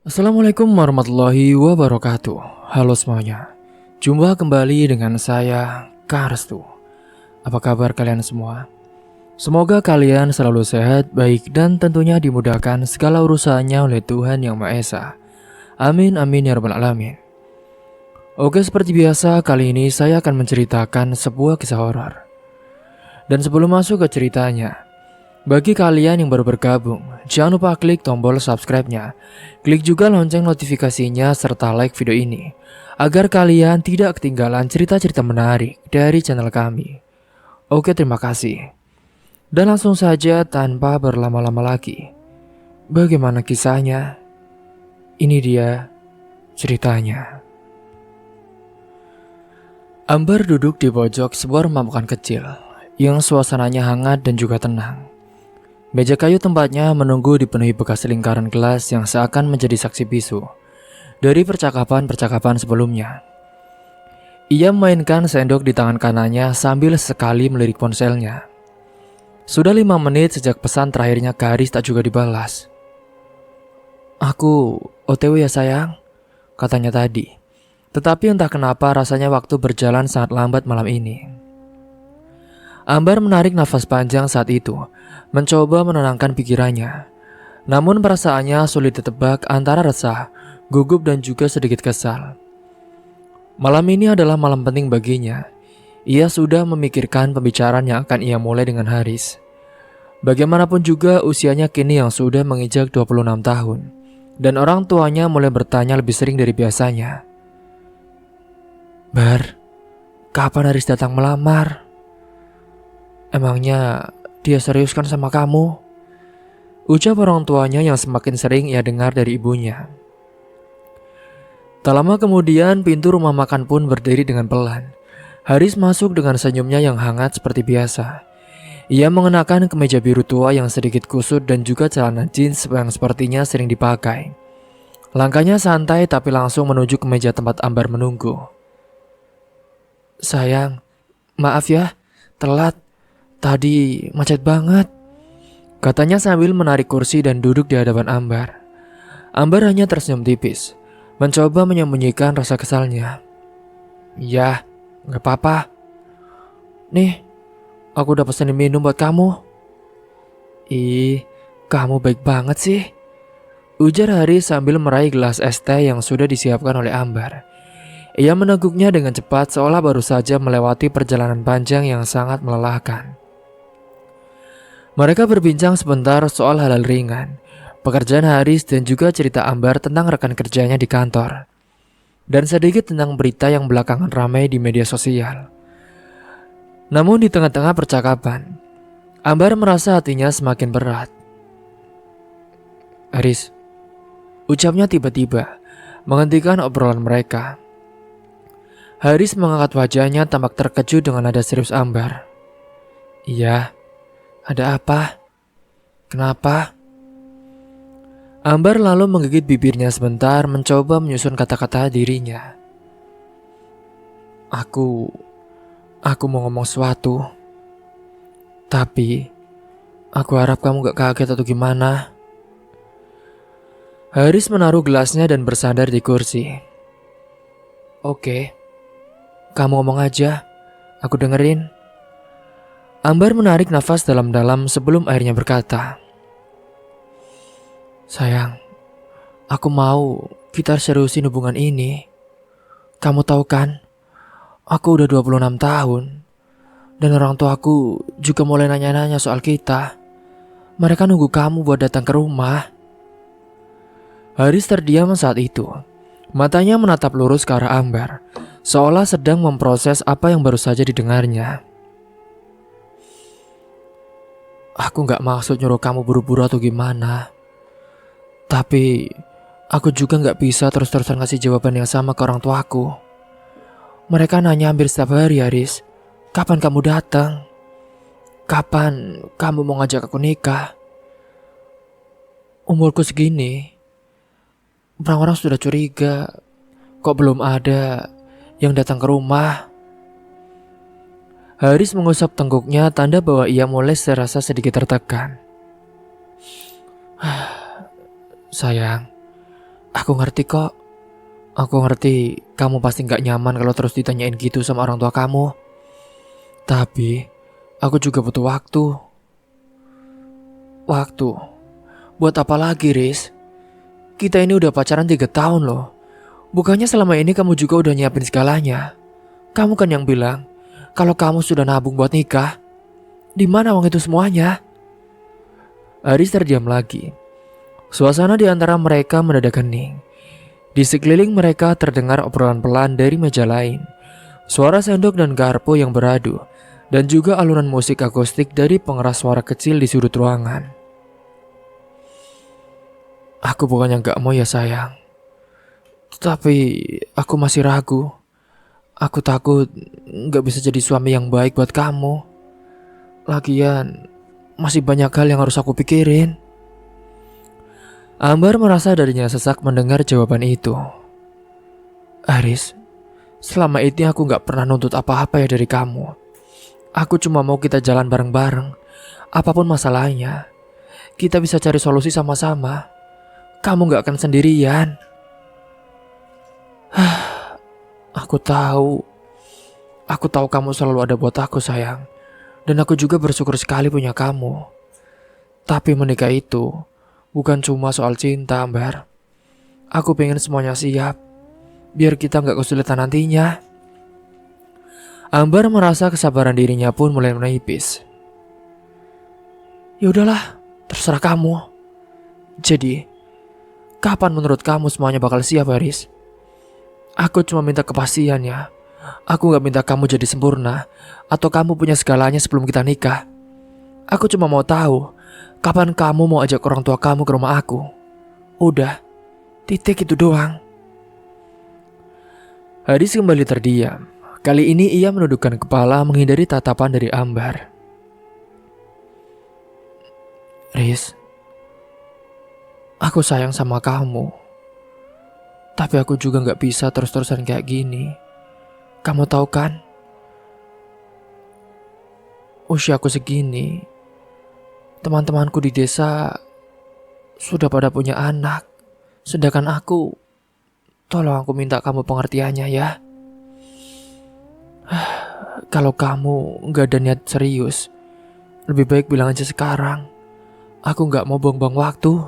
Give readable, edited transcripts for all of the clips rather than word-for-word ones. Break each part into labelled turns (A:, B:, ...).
A: Assalamualaikum warahmatullahi wabarakatuh. Halo semuanya. Jumpa kembali dengan saya, Karstu. Apa kabar kalian semua? Semoga kalian selalu sehat, baik, dan tentunya dimudahkan segala urusannya oleh Tuhan Yang Maha Esa. Amin amin ya rabbal alamin. Oke, seperti biasa kali ini saya akan menceritakan sebuah kisah horor. Dan sebelum masuk ke ceritanya, bagi kalian yang baru bergabung, jangan lupa klik tombol subscribe-nya. Klik juga lonceng notifikasinya serta like video ini, agar kalian tidak ketinggalan cerita-cerita menarik dari channel kami. Oke, terima kasih. Dan langsung saja tanpa berlama-lama lagi. Bagaimana kisahnya? Ini dia ceritanya. Ambar duduk di pojok sebuah rumah makan kecil yang suasananya hangat dan juga tenang. Meja kayu tempatnya menunggu dipenuhi bekas lingkaran gelas yang seakan menjadi saksi bisu dari percakapan-percakapan sebelumnya. Ia memainkan sendok di tangan kanannya sambil sekali melirik ponselnya. Sudah 5 menit sejak pesan terakhirnya ke Haris tak juga dibalas. "Aku OTW ya sayang," katanya tadi. Tetapi entah kenapa rasanya waktu berjalan sangat lambat malam ini. Ambar menarik nafas panjang saat itu, mencoba menenangkan pikirannya. Namun perasaannya sulit ditebak antara resah, gugup dan juga sedikit kesal. Malam ini adalah malam penting baginya. Ia sudah memikirkan pembicaraan yang akan ia mulai dengan Haris. Bagaimanapun juga usianya kini yang sudah menginjak 26 tahun. Dan orang tuanya mulai bertanya lebih sering dari biasanya. "Bar, kapan Haris datang melamar? Emangnya dia serius kan sama kamu?" Ucap orang tuanya yang semakin sering ia dengar dari ibunya. Tak lama kemudian pintu rumah makan pun berdiri dengan pelan. Haris masuk dengan senyumnya yang hangat seperti biasa. Ia mengenakan kemeja biru tua yang sedikit kusut dan juga celana jeans yang sepertinya sering dipakai. Langkahnya santai tapi langsung menuju ke meja tempat Ambar menunggu. "Sayang, maaf ya, telat. Tadi macet banget," katanya sambil menarik kursi dan duduk di hadapan Ambar. Ambar hanya tersenyum tipis, mencoba menyembunyikan rasa kesalnya. "Ya, gak apa-apa. Nih, aku udah pesenin minum buat kamu." "Ih, kamu baik banget sih," ujar Haris sambil meraih gelas es teh yang sudah disiapkan oleh Ambar. Ia meneguknya dengan cepat seolah baru saja melewati perjalanan panjang yang sangat melelahkan. Mereka berbincang sebentar soal hal-hal ringan, pekerjaan Haris dan juga cerita Ambar tentang rekan kerjanya di kantor. Dan sedikit tentang berita yang belakangan ramai di media sosial. Namun di tengah-tengah percakapan, Ambar merasa hatinya semakin berat. "Haris," ucapnya tiba-tiba, menghentikan obrolan mereka. Haris mengangkat wajahnya tampak terkejut dengan nada serius Ambar. "Iya, ada apa? Kenapa?" Ambar lalu menggigit bibirnya sebentar mencoba menyusun kata-kata dirinya. Aku mau ngomong sesuatu. Tapi, aku harap kamu gak kaget atau gimana." Haris menaruh gelasnya dan bersandar di kursi. "Oke, kamu ngomong aja, aku dengerin." Ambar menarik nafas dalam-dalam sebelum akhirnya berkata, "Sayang, aku mau kita seriusin hubungan ini. Kamu tahu kan, aku udah 26 tahun. Dan orang tuaku juga mulai nanya-nanya soal kita. Mereka nunggu kamu buat datang ke rumah." Haris terdiam saat itu. Matanya menatap lurus ke arah Ambar, seolah sedang memproses apa yang baru saja didengarnya. "Aku gak maksud nyuruh kamu buru-buru atau gimana. Tapi aku juga gak bisa terus-terusan ngasih jawaban yang sama ke orang tuaku. Mereka nanya hampir setiap hari, Haris. Kapan kamu datang? Kapan kamu mau ngajak aku nikah? Umurku segini, orang-orang sudah curiga. Kok belum ada yang datang ke rumah?" Haris mengusap tengkuknya tanda bahwa ia mulai serasa sedikit tertekan. "Sayang, Aku ngerti kok. Aku ngerti kamu pasti gak nyaman kalau terus ditanyain gitu sama orang tua kamu. Tapi aku juga butuh waktu. Waktu? Buat apa lagi, Riz? Kita ini udah pacaran 3 tahun loh. Bukannya selama ini kamu juga udah nyiapin segalanya. Kamu kan yang bilang kalau kamu sudah nabung buat nikah. Di mana uang itu semuanya? Haris terdiam lagi. Suasana di antara mereka mendadak hening. Di sekeliling mereka terdengar obrolan pelan dari meja lain. Suara sendok dan garpu yang beradu. Dan juga alunan musik akustik dari pengeras suara kecil di sudut ruangan. Aku bukannya gak mau ya sayang. Tapi aku masih ragu. Aku takut gak bisa jadi suami yang baik buat kamu. Lagian masih banyak hal yang harus aku pikirin. Ambar merasa darinya sesak mendengar jawaban itu. Haris, selama ini aku gak pernah nuntut apa-apa ya dari kamu. Aku cuma mau kita jalan bareng-bareng. Apapun masalahnya, kita bisa cari solusi sama-sama. Kamu gak akan sendirian. Aku tahu kamu selalu ada buat aku sayang. Dan aku juga bersyukur sekali punya kamu. Tapi menikah itu bukan cuma soal cinta, Ambar. Aku pengen semuanya siap, biar kita gak kesulitan nantinya. Ambar merasa kesabaran dirinya pun mulai menipis. Ya udahlah, terserah kamu. Jadi, kapan menurut kamu semuanya bakal siap, Haris? Aku cuma minta kepastian ya. Aku gak minta kamu jadi sempurna atau kamu punya segalanya sebelum kita nikah. Aku cuma mau tahu kapan kamu mau ajak orang tua kamu ke rumah aku. Udah, titik itu doang. Haris kembali terdiam. Kali ini ia menundukkan kepala menghindari tatapan dari Ambar. Riz, aku sayang sama kamu. Tapi aku juga gak bisa terus-terusan kayak gini. Kamu tahu kan? Usia aku segini, teman-temanku di desa sudah pada punya anak. Sedangkan aku, tolong aku minta kamu pengertiannya ya. Kalau kamu gak ada niat serius, lebih baik bilang aja sekarang. Aku gak mau buang-buang waktu.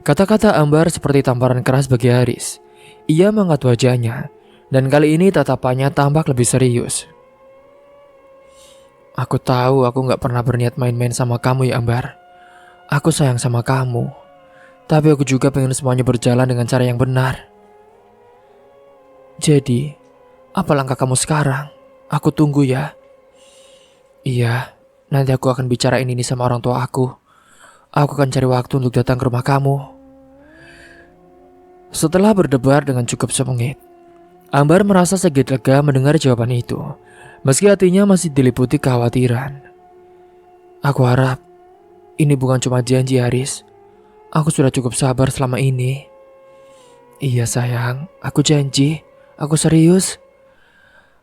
A: Kata-kata Ambar seperti tamparan keras bagi Haris. Ia mengangkat wajahnya, dan kali ini tatapannya tampak lebih serius. Aku tahu aku gak pernah berniat main-main sama kamu ya Ambar. Aku sayang sama kamu. Tapi aku juga pengen semuanya berjalan dengan cara yang benar. Jadi, apa langkah kamu sekarang? Aku tunggu ya. Iya, nanti aku akan bicarain ini sama orang tua aku. Aku akan cari waktu untuk datang ke rumah kamu. Setelah berdebar dengan cukup semenit, Ambar merasa sedikit lega mendengar jawaban itu. Meski hatinya masih diliputi kekhawatiran. Aku harap ini bukan cuma janji Haris. Aku sudah cukup sabar selama ini. Iya sayang, aku janji. Aku serius.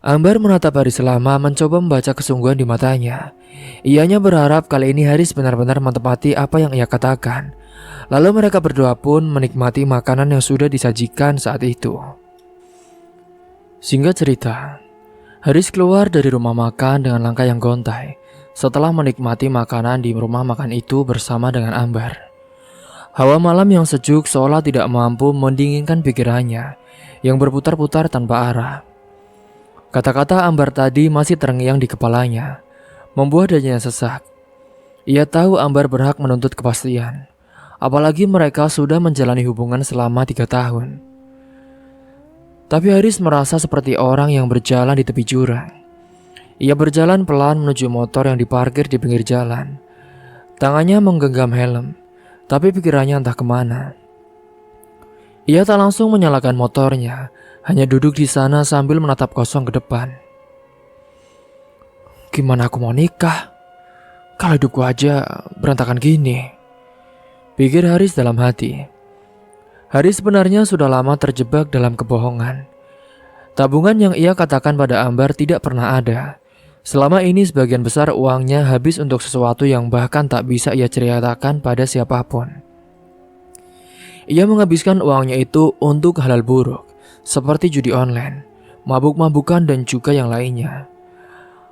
A: Ambar menatap Haris selama mencoba membaca kesungguhan di matanya. Ianya berharap kali ini Haris benar-benar menepati apa yang ia katakan. Lalu mereka berdua pun menikmati makanan yang sudah disajikan saat itu. Singkat cerita, Haris keluar dari rumah makan dengan langkah yang gontai setelah menikmati makanan di rumah makan itu bersama dengan Ambar. Hawa malam yang sejuk seolah tidak mampu mendinginkan pikirannya yang berputar-putar tanpa arah. Kata-kata Ambar tadi masih terngiang di kepalanya, membuat dadanya sesak. Ia tahu Ambar berhak menuntut kepastian, apalagi mereka sudah menjalani hubungan selama 3 tahun. Tapi Haris merasa seperti orang yang berjalan di tepi jurang. Ia berjalan pelan menuju motor yang diparkir di pinggir jalan. Tangannya menggenggam helm, tapi pikirannya entah kemana. Ia tak langsung menyalakan motornya, hanya duduk di sana sambil menatap kosong ke depan. Gimana aku mau nikah? Kalau hidupku aja berantakan gini, pikir Haris dalam hati. Haris sebenarnya sudah lama terjebak dalam kebohongan. Tabungan yang ia katakan pada Ambar tidak pernah ada. Selama ini sebagian besar uangnya habis untuk sesuatu yang bahkan tak bisa ia ceritakan pada siapapun. Ia menghabiskan uangnya itu untuk hal-hal buruk, seperti judi online, mabuk-mabukan dan juga yang lainnya.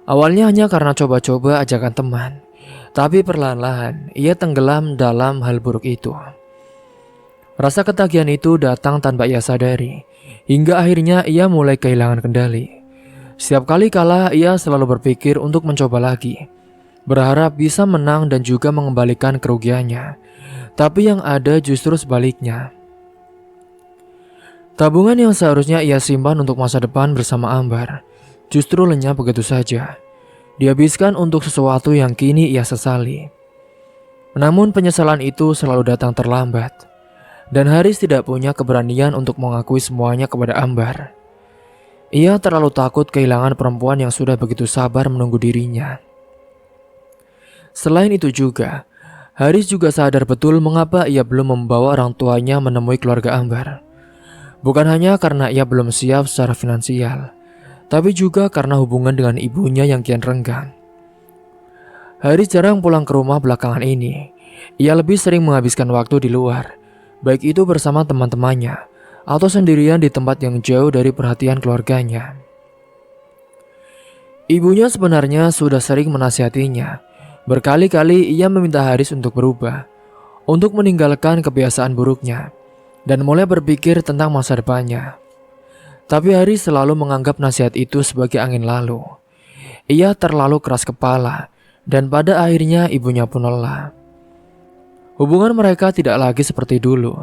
A: Awalnya hanya karena coba-coba ajakan teman, tapi perlahan-lahan ia tenggelam dalam hal buruk itu. Rasa ketagihan itu datang tanpa ia sadari, hingga akhirnya ia mulai kehilangan kendali. Setiap kali kalah, ia selalu berpikir untuk mencoba lagi, berharap bisa menang dan juga mengembalikan kerugiannya. Tapi yang ada justru sebaliknya. Tabungan yang seharusnya ia simpan untuk masa depan bersama Ambar justru lenyap begitu saja. Dihabiskan untuk sesuatu yang kini ia sesali. Namun penyesalan itu selalu datang terlambat. Dan Haris tidak punya keberanian untuk mengakui semuanya kepada Ambar. Ia terlalu takut kehilangan perempuan yang sudah begitu sabar menunggu dirinya. Selain itu juga, Haris juga sadar betul mengapa ia belum membawa orang tuanya menemui keluarga Ambar. Bukan hanya karena ia belum siap secara finansial, tapi juga karena hubungan dengan ibunya yang kian renggang. Haris jarang pulang ke rumah belakangan ini. Ia lebih sering menghabiskan waktu di luar, baik itu bersama teman-temannya atau sendirian di tempat yang jauh dari perhatian keluarganya. Ibunya sebenarnya sudah sering menasihatinya. Berkali-kali ia meminta Haris untuk berubah, untuk meninggalkan kebiasaan buruknya, dan mulai berpikir tentang masa depannya. Tapi Haris selalu menganggap nasihat itu sebagai angin lalu. Ia terlalu keras kepala, dan pada akhirnya ibunya pun lelah. Hubungan mereka tidak lagi seperti dulu.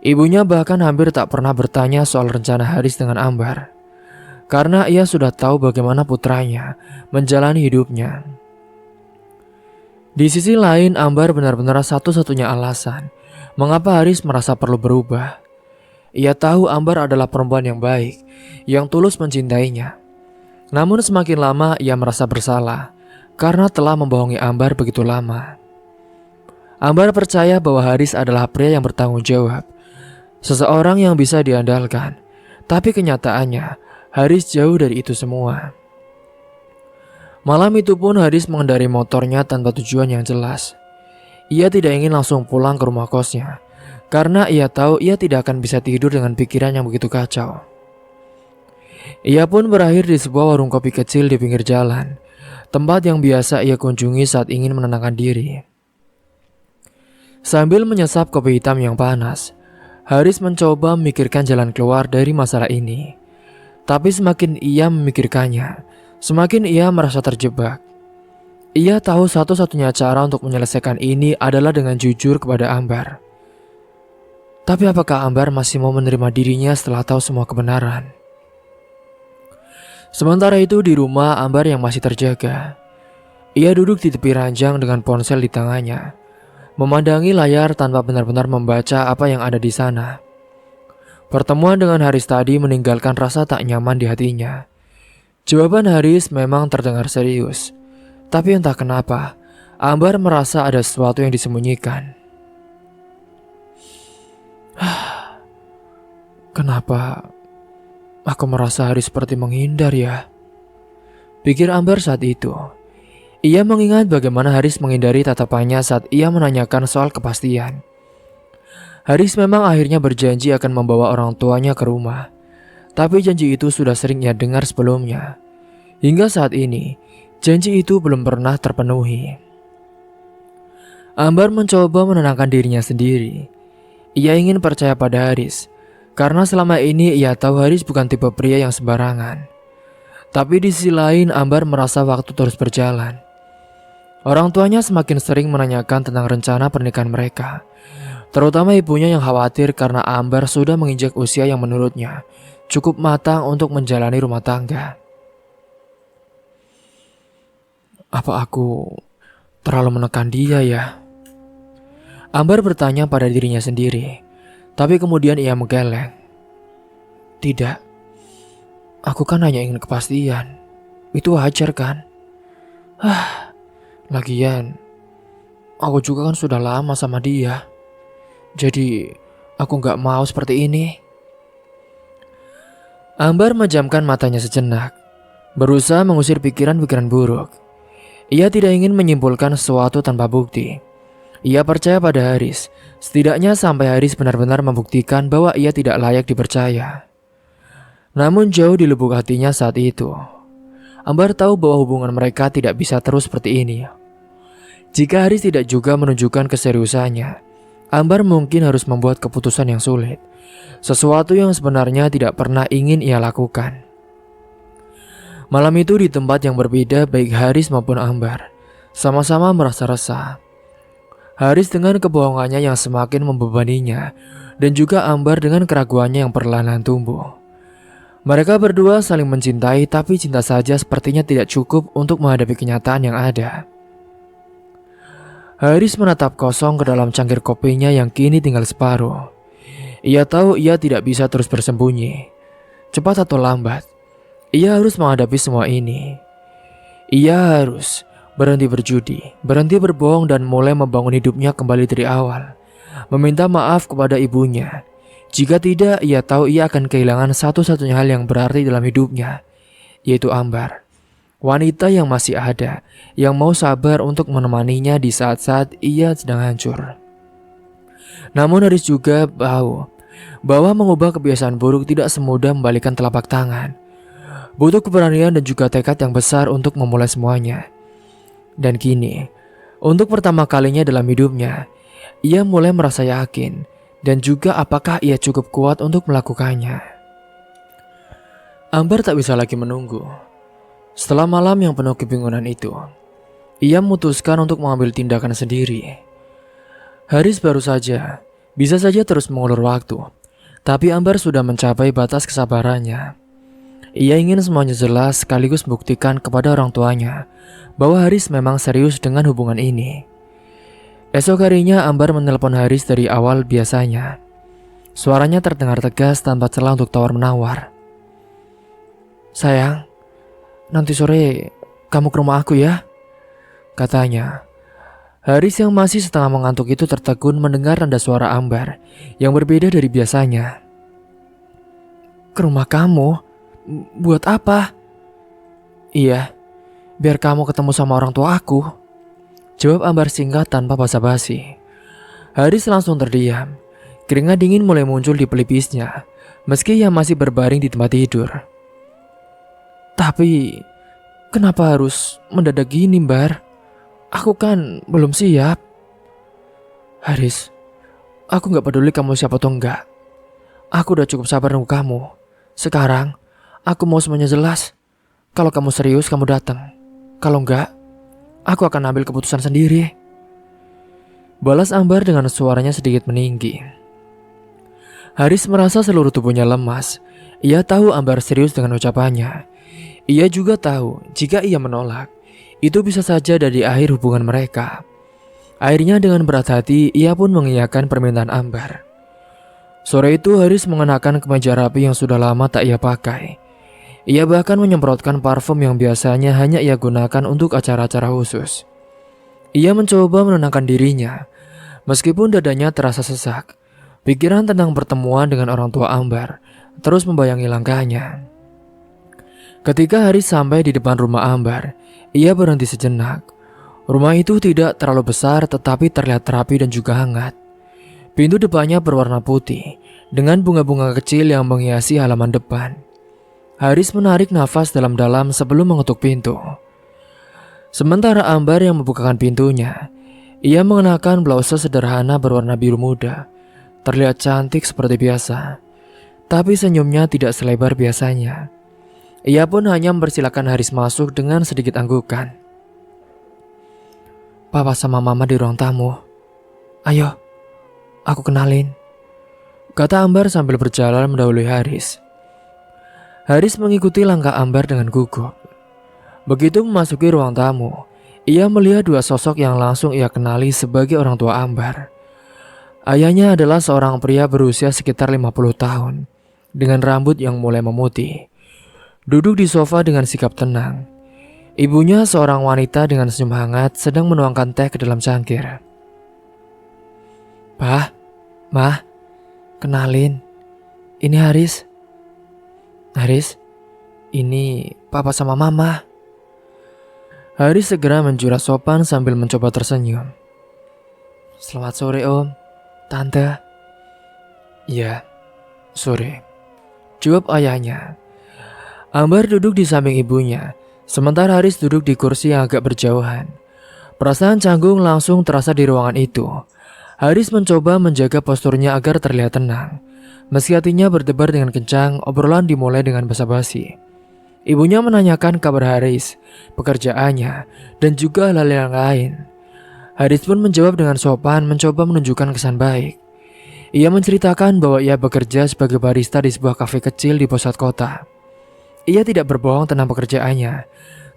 A: Ibunya bahkan hampir tak pernah bertanya soal rencana Haris dengan Ambar, karena ia sudah tahu bagaimana putranya menjalani hidupnya. Di sisi lain, Ambar benar-benar satu-satunya alasan mengapa Haris merasa perlu berubah. Ia tahu Ambar adalah perempuan yang baik, yang tulus mencintainya. Namun semakin lama ia merasa bersalah karena telah membohongi Ambar begitu lama. Ambar percaya bahwa Haris adalah pria yang bertanggung jawab, seseorang yang bisa diandalkan. Tapi kenyataannya, Haris jauh dari itu semua. Malam itu pun Haris mengendarai motornya tanpa tujuan yang jelas. Ia tidak ingin langsung pulang ke rumah kosnya, karena ia tahu ia tidak akan bisa tidur dengan pikiran yang begitu kacau. Ia pun berakhir di sebuah warung kopi kecil di pinggir jalan, tempat yang biasa ia kunjungi saat ingin menenangkan diri. Sambil menyesap kopi hitam yang panas, Haris mencoba memikirkan jalan keluar dari masalah ini. Tapi semakin ia memikirkannya, semakin ia merasa terjebak. Ia tahu satu-satunya cara untuk menyelesaikan ini adalah dengan jujur kepada Ambar. Tapi apakah Ambar masih mau menerima dirinya setelah tahu semua kebenaran? Sementara itu di rumah Ambar yang masih terjaga. Ia duduk di tepi ranjang dengan ponsel di tangannya, memandangi layar tanpa benar-benar membaca apa yang ada di sana. Pertemuan dengan Haris tadi meninggalkan rasa tak nyaman di hatinya. Jawaban Haris memang terdengar serius, tapi entah kenapa Ambar merasa ada sesuatu yang disembunyikan. Kenapa aku merasa Haris seperti menghindar ya? Pikir Ambar saat itu. Ia mengingat bagaimana Haris menghindari tatapannya saat ia menanyakan soal kepastian. Haris memang akhirnya berjanji akan membawa orang tuanya ke rumah. Tapi janji itu sudah sering ia dengar sebelumnya. Hingga saat ini, janji itu belum pernah terpenuhi. Ambar mencoba menenangkan dirinya sendiri. Ia ingin percaya pada Haris, karena selama ini ia tahu Haris bukan tipe pria yang sembarangan. Tapi di sisi lain Ambar merasa waktu terus berjalan. Orang tuanya semakin sering menanyakan tentang rencana pernikahan mereka, terutama ibunya yang khawatir karena Ambar sudah menginjak usia yang menurutnya cukup matang untuk menjalani rumah tangga. Apa aku terlalu menekan dia ya? Ambar bertanya pada dirinya sendiri, tapi kemudian ia menggeleng. Tidak, aku kan hanya ingin kepastian. Itu wajar kan? Lagian, aku juga kan sudah lama sama dia. Jadi, aku gak mau seperti ini. Ambar memejamkan matanya sejenak, berusaha mengusir pikiran-pikiran buruk. Ia tidak ingin menyimpulkan sesuatu tanpa bukti. Ia percaya pada Haris, setidaknya sampai Haris benar-benar membuktikan bahwa ia tidak layak dipercaya. Namun jauh di lubuk hatinya saat itu, Ambar tahu bahwa hubungan mereka tidak bisa terus seperti ini. Jika Haris tidak juga menunjukkan keseriusannya, Ambar mungkin harus membuat keputusan yang sulit, sesuatu yang sebenarnya tidak pernah ingin ia lakukan. Malam itu di tempat yang berbeda, baik Haris maupun Ambar sama-sama merasa resah. Haris dengan kebohongannya yang semakin membebaninya, dan juga Ambar dengan keraguannya yang perlahan tumbuh. Mereka berdua saling mencintai, tapi cinta saja sepertinya tidak cukup untuk menghadapi kenyataan yang ada. Haris menatap kosong ke dalam cangkir kopinya yang kini tinggal separuh. Ia tahu ia tidak bisa terus bersembunyi. Cepat atau lambat, ia harus menghadapi semua ini. Ia harus berhenti berjudi, berhenti berbohong, dan mulai membangun hidupnya kembali dari awal. Meminta maaf kepada ibunya. Jika tidak, ia tahu ia akan kehilangan satu-satunya hal yang berarti dalam hidupnya, yaitu Ambar. Wanita yang masih ada, yang mau sabar untuk menemaninya di saat-saat ia sedang hancur. Namun Haris juga tahu bahwa mengubah kebiasaan buruk tidak semudah membalikan telapak tangan. Butuh keberanian dan juga tekad yang besar untuk memulai semuanya. Dan kini, untuk pertama kalinya dalam hidupnya, ia mulai merasa yakin dan juga apakah ia cukup kuat untuk melakukannya. Ambar tak bisa lagi menunggu. Setelah malam yang penuh kebingungan itu, ia memutuskan untuk mengambil tindakan sendiri. Haris baru saja, bisa saja terus mengulur waktu, tapi Ambar sudah mencapai batas kesabarannya. Ia ingin semuanya jelas sekaligus membuktikan kepada orang tuanya bahwa Haris memang serius dengan hubungan ini. Esok harinya Ambar menelpon Haris dari awal biasanya. Suaranya terdengar tegas tanpa celah untuk tawar-menawar. "Sayang, nanti sore kamu ke rumah aku ya," katanya. Haris yang masih setengah mengantuk itu tertegun mendengar nada suara Ambar yang berbeda dari biasanya. "Ke rumah kamu? Buat apa?" "Iya, biar kamu ketemu sama orang tua aku," jawab Ambar singkat tanpa basa-basi. Haris langsung terdiam. Keringat dingin mulai muncul di pelipisnya, meski ia masih berbaring di tempat tidur. "Tapi, kenapa harus mendadak gini, Mbar? Aku kan belum siap." "Haris, aku gak peduli kamu siapa atau enggak. Aku udah cukup sabar nunggu kamu. Sekarang, aku mau semuanya jelas. Kalau kamu serius, kamu datang. Kalau enggak, aku akan ambil keputusan sendiri," balas Ambar dengan suaranya sedikit meninggi. Haris merasa seluruh tubuhnya lemas. Ia tahu Ambar serius dengan ucapannya. Ia juga tahu jika ia menolak, itu bisa saja dari akhir hubungan mereka. Akhirnya dengan berat hati, ia pun mengiyakan permintaan Ambar. Sore itu Haris mengenakan kemeja rapi yang sudah lama tak ia pakai. Ia bahkan menyemprotkan parfum yang biasanya hanya ia gunakan untuk acara-acara khusus. Ia mencoba menenangkan dirinya. Meskipun dadanya terasa sesak, pikiran tentang pertemuan dengan orang tua Ambar terus membayangi langkahnya. Ketika Haris sampai di depan rumah Ambar, ia berhenti sejenak. Rumah itu tidak terlalu besar tetapi terlihat rapi dan juga hangat. Pintu depannya berwarna putih dengan bunga-bunga kecil yang menghiasi halaman depan. Haris menarik nafas dalam-dalam sebelum mengetuk pintu. Sementara Ambar yang membukakan pintunya, ia mengenakan blausa sederhana berwarna biru muda. Terlihat cantik seperti biasa, tapi senyumnya tidak selebar biasanya. Ia pun hanya mempersilakan Haris masuk dengan sedikit anggukan. "Papa sama Mama di ruang tamu. Ayo, aku kenalin," kata Ambar sambil berjalan mendahului Haris. Haris mengikuti langkah Ambar dengan gugup. Begitu memasuki ruang tamu, ia melihat dua sosok yang langsung ia kenali sebagai orang tua Ambar. Ayahnya adalah seorang pria berusia sekitar 50 tahun, dengan rambut yang mulai memutih. Duduk di sofa dengan sikap tenang. Ibunya seorang wanita dengan senyum hangat sedang menuangkan teh ke dalam cangkir. "Pak, Mah, kenalin, ini Haris. Haris, ini Papa sama Mama." Haris segera menjura sopan sambil mencoba tersenyum. Selamat sore Om, Tante. Iya, sore, jawab ayahnya. Ambar duduk di samping ibunya, sementara Haris duduk di kursi yang agak berjauhan. Perasaan canggung langsung terasa di ruangan itu. Haris mencoba menjaga posturnya agar terlihat tenang. Meski hatinya berdebar dengan kencang, obrolan dimulai dengan basa-basi. Ibunya menanyakan kabar Haris, pekerjaannya, dan juga hal-hal yang lain. Haris pun menjawab dengan sopan, mencoba menunjukkan kesan baik. Ia menceritakan bahwa ia bekerja sebagai barista di sebuah kafe kecil di pusat kota. Ia tidak berbohong tentang pekerjaannya,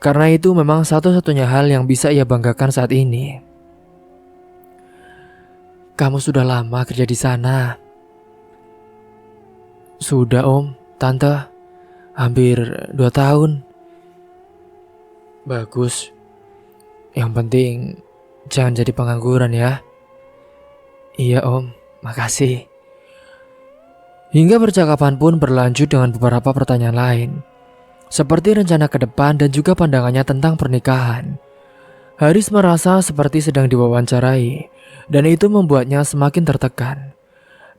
A: karena itu memang satu-satunya hal yang bisa ia banggakan saat ini. Kamu sudah lama kerja di sana? Sudah Om, Tante, hampir 2 tahun. Bagus, yang penting jangan jadi pengangguran ya. Iya Om, makasih. Hingga percakapan pun berlanjut dengan beberapa pertanyaan lain, seperti rencana ke depan dan juga pandangannya tentang pernikahan. Haris merasa seperti sedang diwawancarai, dan itu membuatnya semakin tertekan.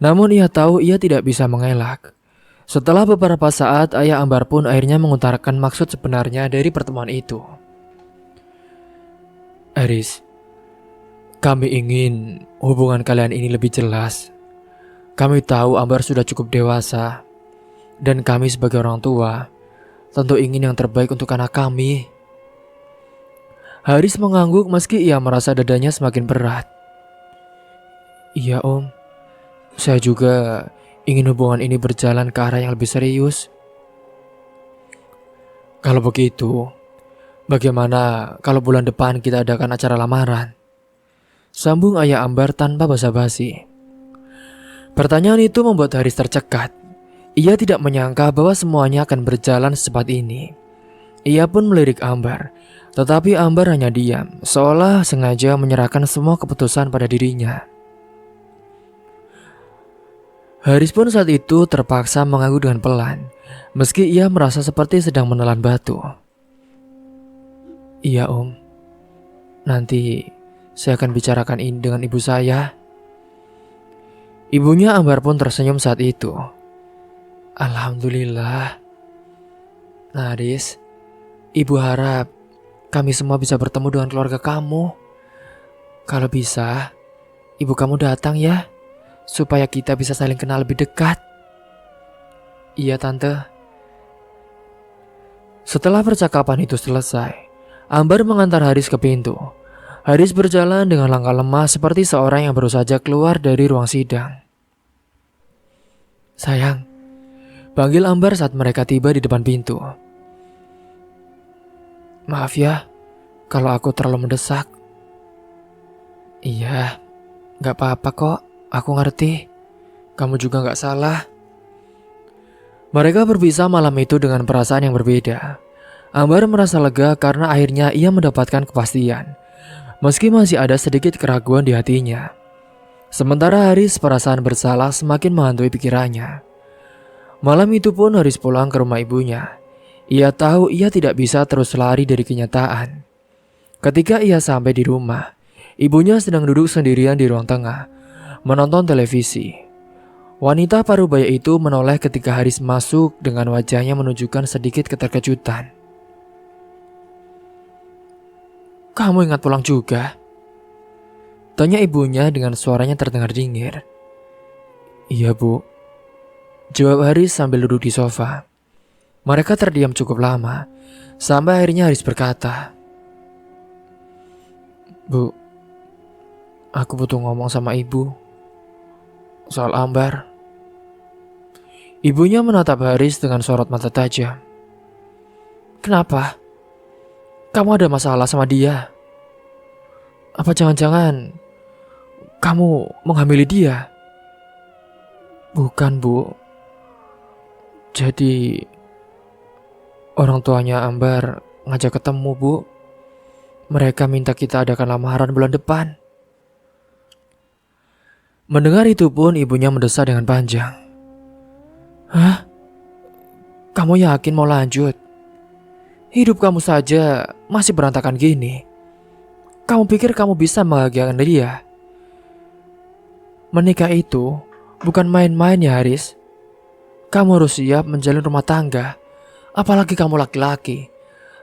A: Namun ia tahu ia tidak bisa mengelak. Setelah beberapa saat, ayah Ambar pun akhirnya mengutarakan maksud sebenarnya dari pertemuan itu. Haris, kami ingin hubungan kalian ini lebih jelas. Kami tahu Ambar sudah cukup dewasa, dan kami sebagai orang tua tentu ingin yang terbaik untuk anak kami. Haris mengangguk meski ia merasa dadanya semakin berat. Iya Om, saya juga ingin hubungan ini berjalan ke arah yang lebih serius. Kalau begitu, bagaimana kalau bulan depan kita adakan acara lamaran? Sambung ayah Ambar tanpa basa-basi. Pertanyaan itu membuat Haris tercekat. Ia tidak menyangka bahwa semuanya akan berjalan secepat ini. Ia pun melirik Ambar, tetapi Ambar hanya diam, seolah sengaja menyerahkan semua keputusan pada dirinya. Haris pun saat itu terpaksa mengangguk dengan pelan, meski ia merasa seperti sedang menelan batu. Iya Om, nanti saya akan bicarakan ini dengan ibu saya. Ibunya Ambar pun tersenyum saat itu. Alhamdulillah. Nah Haris, ibu harap kami semua bisa bertemu dengan keluarga kamu. Kalau bisa, ibu kamu datang ya, supaya kita bisa saling kenal lebih dekat. Iya Tante. Setelah percakapan itu selesai, Ambar mengantar Haris ke pintu. Haris berjalan dengan langkah lemah seperti seorang yang baru saja keluar dari ruang sidang. Sayang, panggil Ambar saat mereka tiba di depan pintu. Maaf ya, kalau aku terlalu mendesak. Iya, gak apa-apa kok, aku ngerti. Kamu juga gak salah. Mereka berpisah malam itu dengan perasaan yang berbeda. Ambar merasa lega karena akhirnya ia mendapatkan kepastian, meski masih ada sedikit keraguan di hatinya. Sementara Haris perasaan bersalah semakin menghantui pikirannya. Malam itu pun Haris pulang ke rumah ibunya. Ia tahu ia tidak bisa terus lari dari kenyataan. Ketika ia sampai di rumah, ibunya sedang duduk sendirian di ruang tengah, menonton televisi. Wanita parubaya itu menoleh ketika Haris masuk dengan wajahnya menunjukkan sedikit keterkejutan. Kamu ingat pulang juga? Tanya ibunya dengan suaranya terdengar dingin. Iya Bu, jawab Haris sambil duduk di sofa. Mereka terdiam cukup lama, sampai akhirnya Haris berkata, Bu, aku butuh ngomong sama ibu soal Ambar. Ibunya menatap Haris dengan sorot mata tajam. Kenapa? Kamu ada masalah sama dia? Apa jangan-jangan kamu menghamili dia? Bukan Bu. Jadi orang tuanya Ambar ngajak ketemu Bu. Mereka minta kita adakan lamaran bulan depan. Mendengar itu pun ibunya mendesah dengan panjang. Hah? Kamu yakin mau lanjut? Hidup kamu saja masih berantakan gini. Kamu pikir kamu bisa membahagiakan dia? Menikah itu bukan main-main ya Haris. Kamu harus siap menjalin rumah tangga. Apalagi kamu laki-laki.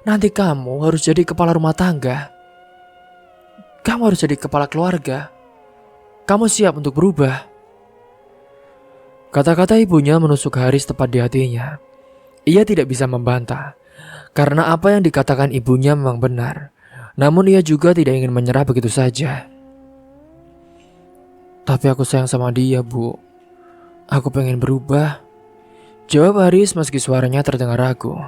A: Nanti kamu harus jadi kepala rumah tangga. Kamu harus jadi kepala keluarga. Kamu siap untuk berubah. Kata-kata ibunya menusuk Haris tepat di hatinya. Ia tidak bisa membantah, karena apa yang dikatakan ibunya memang benar. Namun ia juga tidak ingin menyerah begitu saja. Tapi aku sayang sama dia, Bu. Aku pengen berubah, jawab Haris meski suaranya terdengar ragu.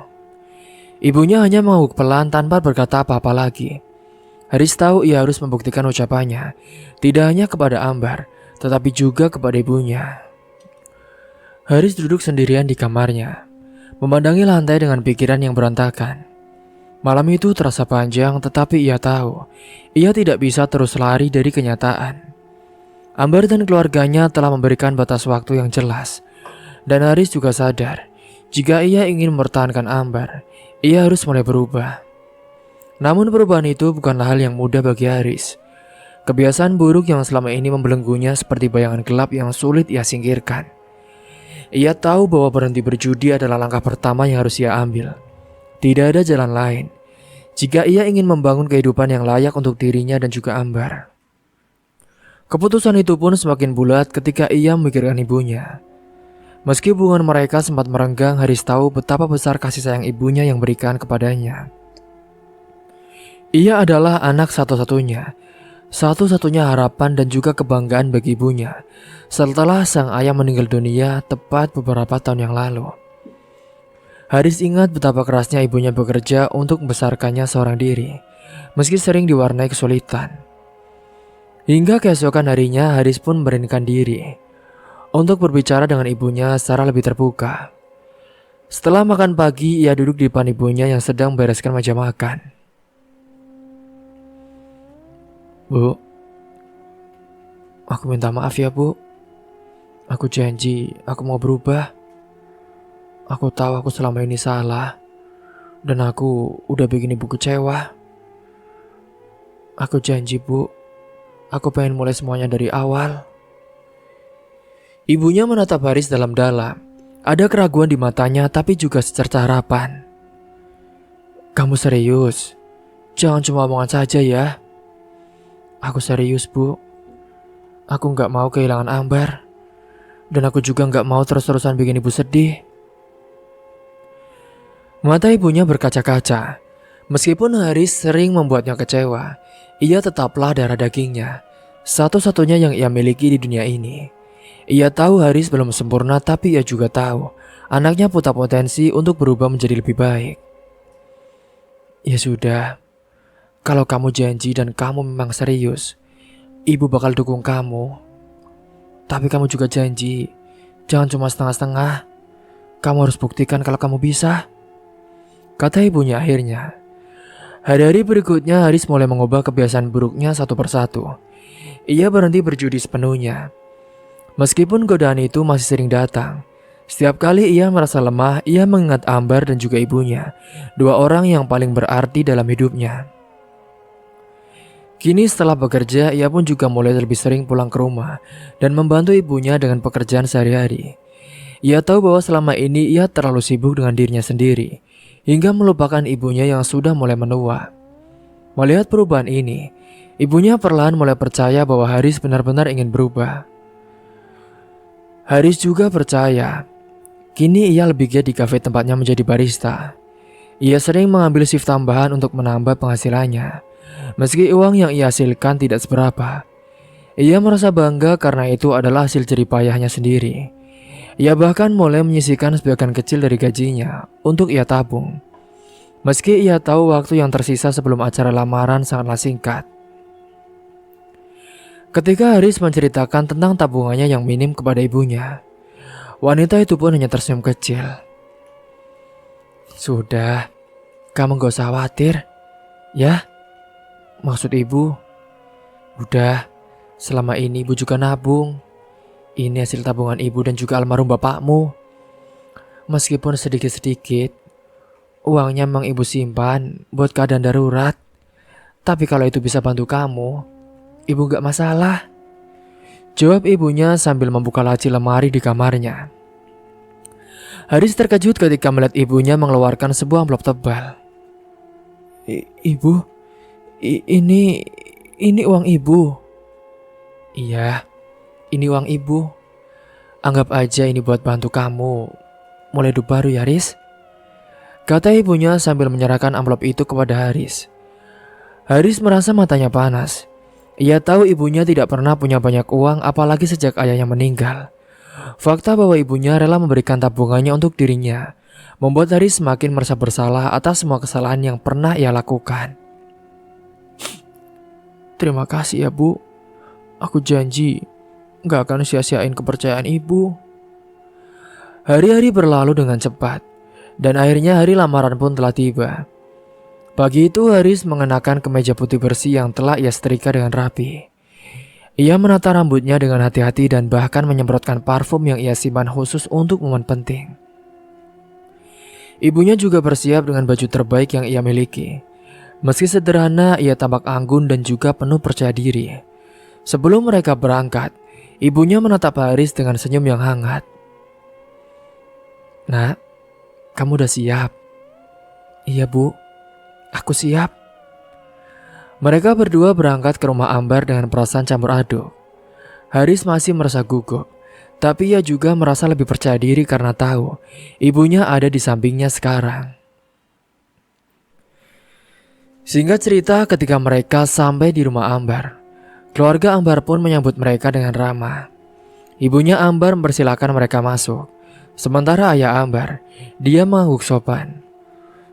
A: Ibunya hanya mengangguk pelan tanpa berkata apa-apa lagi. Haris tahu ia harus membuktikan ucapannya, tidak hanya kepada Ambar, tetapi juga kepada ibunya. Haris duduk sendirian di kamarnya, memandangi lantai dengan pikiran yang berantakan. Malam itu terasa panjang, tetapi ia tahu ia tidak bisa terus lari dari kenyataan. Ambar dan keluarganya telah memberikan batas waktu yang jelas, dan Haris juga sadar jika ia ingin mempertahankan Ambar, ia harus mulai berubah. Namun perubahan itu bukanlah hal yang mudah bagi Haris. Kebiasaan buruk yang selama ini membelenggunya seperti bayangan gelap yang sulit ia singkirkan. Ia tahu bahwa berhenti berjudi adalah langkah pertama yang harus ia ambil. Tidak ada jalan lain jika ia ingin membangun kehidupan yang layak untuk dirinya dan juga Ambar. Keputusan itu pun semakin bulat ketika ia memikirkan ibunya. Meski hubungan mereka sempat merenggang, Haris tahu betapa besar kasih sayang ibunya yang berikan kepadanya. Ia adalah anak satu-satunya harapan dan juga kebanggaan bagi ibunya setelah sang ayah meninggal dunia tepat beberapa tahun yang lalu. Haris ingat betapa kerasnya ibunya bekerja untuk membesarkannya seorang diri, meski sering diwarnai kesulitan. Hingga keesokan harinya Haris pun memberanikan diri untuk berbicara dengan ibunya secara lebih terbuka. Setelah makan pagi, ia duduk di depan ibunya yang sedang membereskan meja makan. Bu, aku minta maaf ya Bu. Aku janji aku mau berubah. Aku tahu aku selama ini salah, dan aku udah bikin ibu kecewa. Aku janji Bu, aku pengen mulai semuanya dari awal. Ibunya menatap Haris dalam-dalam. Ada keraguan di matanya tapi juga secerca harapan. Kamu serius? Jangan cuma omongan saja ya. Aku serius Bu. Aku gak mau kehilangan Ambar. Dan aku juga gak mau terus-terusan bikin ibu sedih. Mata ibunya berkaca-kaca. Meskipun Haris sering membuatnya kecewa, ia tetaplah darah dagingnya, satu-satunya yang ia miliki di dunia ini. Ia tahu Haris belum sempurna, tapi ia juga tahu anaknya punya potensi untuk berubah menjadi lebih baik. Ya sudah, kalau kamu janji dan kamu memang serius, ibu bakal dukung kamu. Tapi kamu juga janji, jangan cuma setengah-setengah. Kamu harus buktikan kalau kamu bisa, kata ibunya akhirnya. Hari-hari berikutnya Haris mulai mengubah kebiasaan buruknya satu persatu. Ia berhenti berjudi sepenuhnya. Meskipun godaan itu masih sering datang, setiap kali ia merasa lemah, ia mengingat Ambar dan juga ibunya, dua orang yang paling berarti dalam hidupnya. Kini setelah bekerja, ia pun juga mulai lebih sering pulang ke rumah dan membantu ibunya dengan pekerjaan sehari-hari. Ia tahu bahwa selama ini ia terlalu sibuk dengan dirinya sendiri, hingga melupakan ibunya yang sudah mulai menua. Melihat perubahan ini, ibunya perlahan mulai percaya bahwa Haris benar-benar ingin berubah. Haris juga percaya, kini ia lebih giat di kafe tempatnya menjadi barista. Ia sering mengambil shift tambahan untuk menambah penghasilannya. Meski uang yang ia hasilkan tidak seberapa, ia merasa bangga karena itu adalah hasil jerih payahnya sendiri. Ia bahkan mulai menyisihkan sebagian kecil dari gajinya untuk ia tabung. Meski ia tahu waktu yang tersisa sebelum acara lamaran sangatlah singkat. Ketika Haris menceritakan tentang tabungannya yang minim kepada ibunya, wanita itu pun hanya tersenyum kecil. Sudah, kamu gak usah khawatir, ya? Maksud ibu, udah, selama ini ibu juga nabung. Ini hasil tabungan ibu dan juga almarhum bapakmu. Meskipun sedikit-sedikit, uangnya memang ibu simpan buat keadaan darurat. Tapi kalau itu bisa bantu kamu, ibu gak masalah. jawab ibunya sambil membuka laci lemari di kamarnya. Haris terkejut ketika melihat ibunya mengeluarkan sebuah amplop tebal. Ibu, ini uang ibu. Iya, ini uang ibu. Anggap aja ini buat bantu kamu mulai hidup baru ya, Haris. Kata ibunya sambil menyerahkan amplop itu kepada Haris. Haris merasa matanya panas. Ia tahu ibunya tidak pernah punya banyak uang, apalagi sejak ayahnya meninggal. Fakta bahwa ibunya rela memberikan tabungannya untuk dirinya membuat Haris semakin merasa bersalah atas semua kesalahan yang pernah ia lakukan. Terima kasih ya, Bu. Aku janji gak akan sia-siain kepercayaan ibu. Hari-hari berlalu dengan cepat, dan akhirnya hari lamaran pun telah tiba. Pagi itu Haris mengenakan kemeja putih bersih yang telah ia setrika dengan rapi. Ia menata rambutnya dengan hati-hati dan bahkan menyemprotkan parfum yang ia simpan khusus untuk momen penting. Ibunya juga bersiap dengan baju terbaik yang ia miliki. Meski sederhana, ia tampak anggun dan juga penuh percaya diri. Sebelum mereka berangkat, ibunya menatap Haris dengan senyum yang hangat. Nak, kamu udah siap? Iya, Bu, aku siap. Mereka berdua berangkat ke rumah Ambar dengan perasaan campur aduk. Haris masih merasa gugup, tapi ia juga merasa lebih percaya diri karena tahu ibunya ada di sampingnya sekarang. Singkat cerita, ketika mereka sampai di rumah Ambar, keluarga Ambar pun menyambut mereka dengan ramah. Ibunya Ambar mempersilakan mereka masuk, sementara ayah Ambar, dia mengangguk sopan.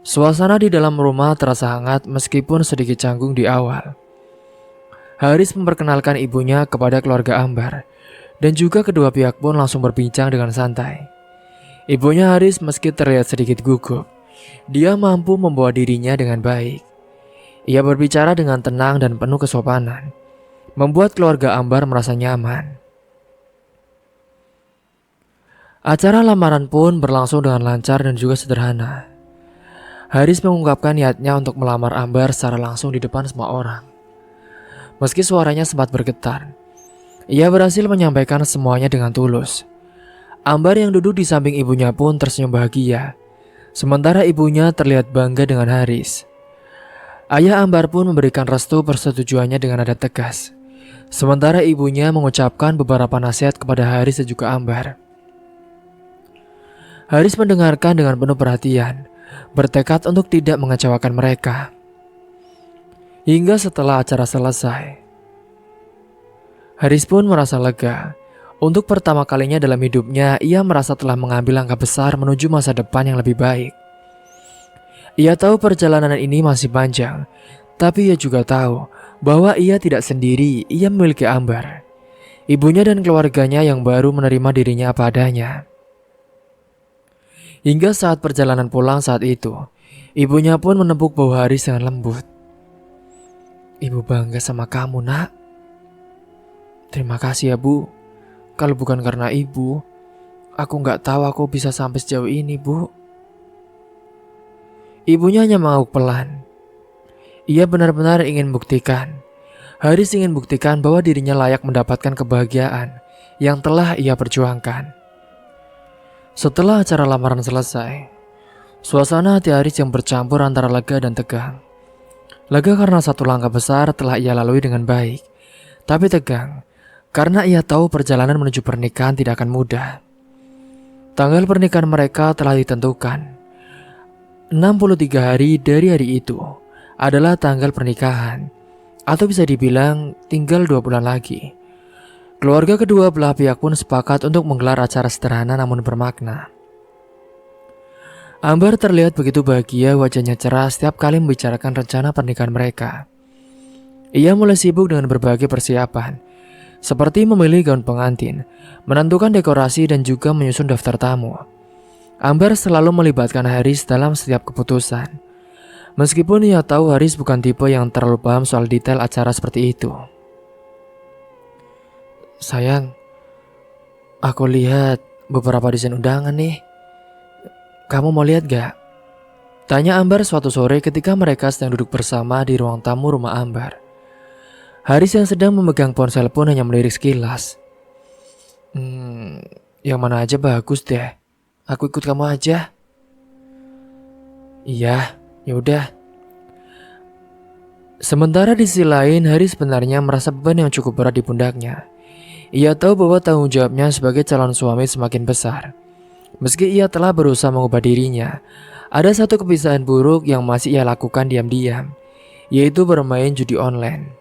A: Suasana di dalam rumah terasa hangat meskipun sedikit canggung di awal. Haris memperkenalkan ibunya kepada keluarga Ambar, dan juga kedua pihak pun langsung berbincang dengan santai. Ibunya Haris meski terlihat sedikit gugup, dia mampu membawa dirinya dengan baik. Ia berbicara dengan tenang dan penuh kesopanan, membuat keluarga Ambar merasa nyaman. Acara lamaran pun berlangsung dengan lancar dan juga sederhana. Haris mengungkapkan niatnya untuk melamar Ambar secara langsung di depan semua orang. Meski suaranya sempat bergetar, ia berhasil menyampaikan semuanya dengan tulus. Ambar yang duduk di samping ibunya pun tersenyum bahagia, sementara ibunya terlihat bangga dengan Haris. Ayah Ambar pun memberikan restu persetujuannya dengan nada tegas, sementara ibunya mengucapkan beberapa nasihat kepada Haris dan juga Ambar. Haris mendengarkan dengan penuh perhatian, bertekad untuk tidak mengecewakan mereka. Hingga setelah acara selesai, Haris pun merasa lega. Untuk pertama kalinya dalam hidupnya, ia merasa telah mengambil langkah besar menuju masa depan yang lebih baik. Ia tahu perjalanan ini masih panjang, tapi ia juga tahu bahwa ia tidak sendiri. Ia memiliki Ambar, ibunya dan keluarganya yang baru menerima dirinya apa adanya. Hingga saat perjalanan pulang saat itu, ibunya pun menepuk bahu Haris dengan lembut. Ibu bangga sama kamu, Nak. Terima kasih ya, Bu. Kalau bukan karena ibu, aku gak tahu aku bisa sampai sejauh ini, Bu. Ibunya hanya mengangguk pelan. Ia benar-benar ingin buktikan. Haris ingin buktikan bahwa dirinya layak mendapatkan kebahagiaan yang telah ia perjuangkan. Setelah acara lamaran selesai, suasana hati Haris yang bercampur antara lega dan tegang. Lega karena satu langkah besar telah ia lalui dengan baik, tapi tegang karena ia tahu perjalanan menuju pernikahan tidak akan mudah. Tanggal pernikahan mereka telah ditentukan. 63 hari dari hari itu adalah tanggal pernikahan, atau bisa dibilang tinggal 2 bulan lagi. Keluarga kedua belah pihak pun sepakat untuk menggelar acara sederhana namun bermakna. Ambar terlihat begitu bahagia, wajahnya cerah setiap kali membicarakan rencana pernikahan mereka. Ia mulai sibuk dengan berbagai persiapan, seperti memilih gaun pengantin, menentukan dekorasi dan juga menyusun daftar tamu. Ambar selalu melibatkan Haris dalam setiap keputusan. Meskipun ia tahu Haris bukan tipe yang terlalu paham soal detail acara seperti itu. Sayang, aku lihat beberapa desain undangan nih. Kamu mau lihat gak? Tanya Ambar suatu sore ketika mereka sedang duduk bersama di ruang tamu rumah Ambar. Haris yang sedang memegang ponsel pun hanya melirik sekilas. Hmm, yang mana aja bagus deh. Aku ikut kamu aja. Iya, yaudah. Sementara di sisi lain, Haris sebenarnya merasa beban yang cukup berat di pundaknya. Ia tahu bahwa tanggung jawabnya sebagai calon suami semakin besar. Meski ia telah berusaha mengubah dirinya, ada satu kebiasaan buruk yang masih ia lakukan diam-diam, yaitu bermain judi online.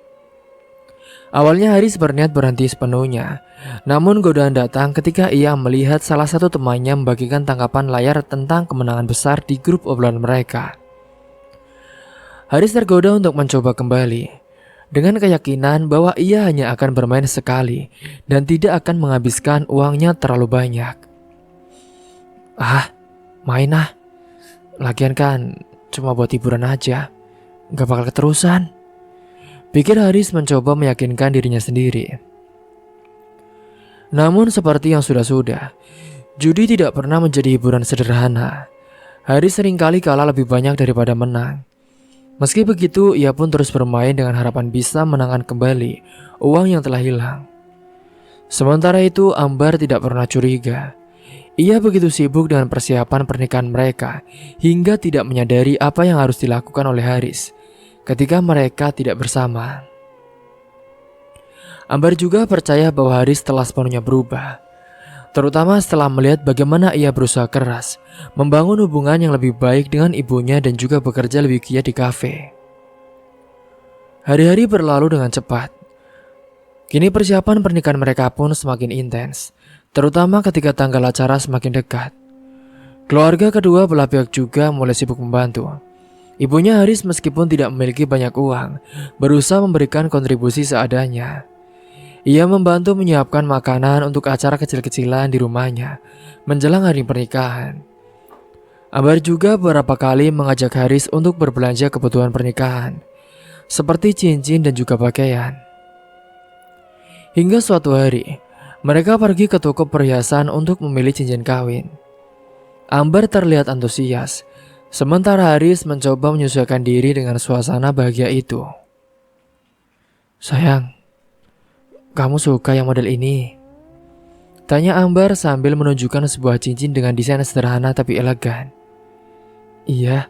A: Awalnya Haris berniat berhenti sepenuhnya, namun godaan datang ketika ia melihat salah satu temannya membagikan tangkapan layar tentang kemenangan besar di grup obrolan mereka. Haris tergoda untuk mencoba kembali, dengan keyakinan bahwa ia hanya akan bermain sekali dan tidak akan menghabiskan uangnya terlalu banyak. Main ah. Lagian kan cuma buat hiburan aja, gak bakal keterusan. Pikir Haris mencoba meyakinkan dirinya sendiri. Namun seperti yang sudah-sudah, judi tidak pernah menjadi hiburan sederhana. Haris seringkali kalah lebih banyak daripada menang. Meski begitu, ia pun terus bermain dengan harapan bisa menangkan kembali uang yang telah hilang. Sementara itu, Ambar tidak pernah curiga. Ia begitu sibuk dengan persiapan pernikahan mereka hingga tidak menyadari apa yang harus dilakukan oleh Haris ketika mereka tidak bersama. Ambar juga percaya bahwa Haris telah sepenuhnya berubah, terutama setelah melihat bagaimana ia berusaha keras membangun hubungan yang lebih baik dengan ibunya dan juga bekerja lebih giat di kafe. Hari-hari berlalu dengan cepat. Kini persiapan pernikahan mereka pun semakin intens, terutama ketika tanggal acara semakin dekat. Keluarga kedua belah pihak juga mulai sibuk membantu. Ibunya Haris meskipun tidak memiliki banyak uang, berusaha memberikan kontribusi seadanya. Ia membantu menyiapkan makanan untuk acara kecil-kecilan di rumahnya menjelang hari pernikahan. Ambar juga beberapa kali mengajak Haris untuk berbelanja kebutuhan pernikahan, seperti cincin dan juga pakaian. Hingga suatu hari, mereka pergi ke toko perhiasan untuk memilih cincin kawin. Ambar terlihat antusias, sementara Haris mencoba menyesuaikan diri dengan suasana bahagia itu. Sayang, kamu suka yang model ini? Tanya Ambar sambil menunjukkan sebuah cincin dengan desain sederhana tapi elegan. Iya,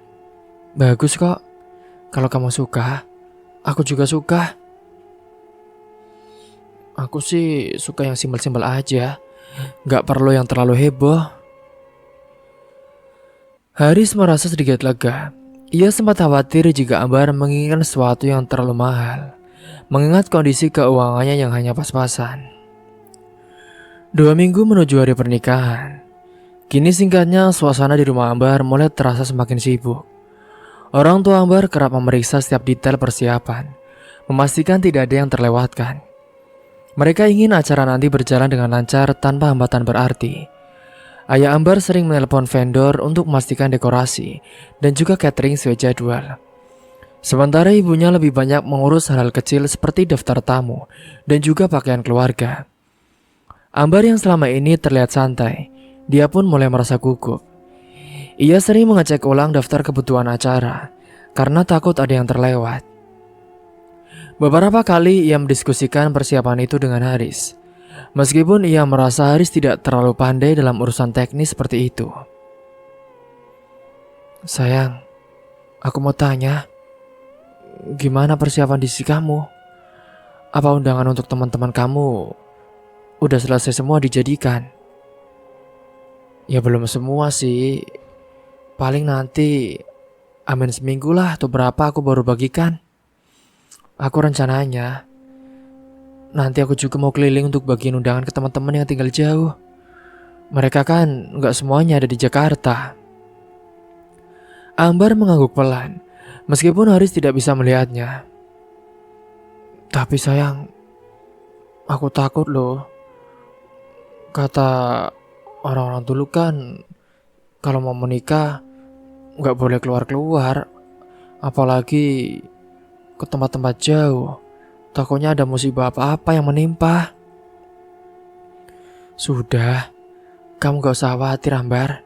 A: bagus kok. Kalau kamu suka, aku juga suka. Aku sih suka yang simpel-simpel aja, gak perlu yang terlalu heboh. Haris merasa sedikit lega. Ia sempat khawatir jika Ambar menginginkan sesuatu yang terlalu mahal, mengingat kondisi keuangannya yang hanya pas-pasan. 2 minggu menuju hari pernikahan. Kini singkatnya suasana di rumah Ambar mulai terasa semakin sibuk. Orang tua Ambar kerap memeriksa setiap detail persiapan, memastikan tidak ada yang terlewatkan. Mereka ingin acara nanti berjalan dengan lancar tanpa hambatan berarti. Ayah Ambar sering menelpon vendor untuk memastikan dekorasi dan juga catering sesuai jadwal. Sementara ibunya lebih banyak mengurus hal-hal kecil seperti daftar tamu dan juga pakaian keluarga. Ambar yang selama ini terlihat santai, dia pun mulai merasa gugup. Ia sering mengecek ulang daftar kebutuhan acara karena takut ada yang terlewat. Beberapa kali ia mendiskusikan persiapan itu dengan Haris, meskipun ia merasa Haris tidak terlalu pandai dalam urusan teknis seperti itu. Sayang, aku mau tanya, gimana persiapan di sisi kamu? Apa undangan untuk teman-teman kamu udah selesai semua dijadikan? Ya belum semua sih, paling nanti amin seminggu lah atau berapa aku baru bagikan. Aku rencananya nanti aku juga mau keliling untuk bagiin undangan ke teman-teman yang tinggal jauh. Mereka kan gak semuanya ada di Jakarta. Ambar mengangguk pelan, meskipun Haris tidak bisa melihatnya. Tapi sayang, aku takut loh. Kata orang-orang dulu kan, kalau mau menikah gak boleh keluar-keluar, apalagi ke tempat-tempat jauh. Takutnya ada musibah apa-apa yang menimpa. Sudah, kamu gak usah khawatir Ambar.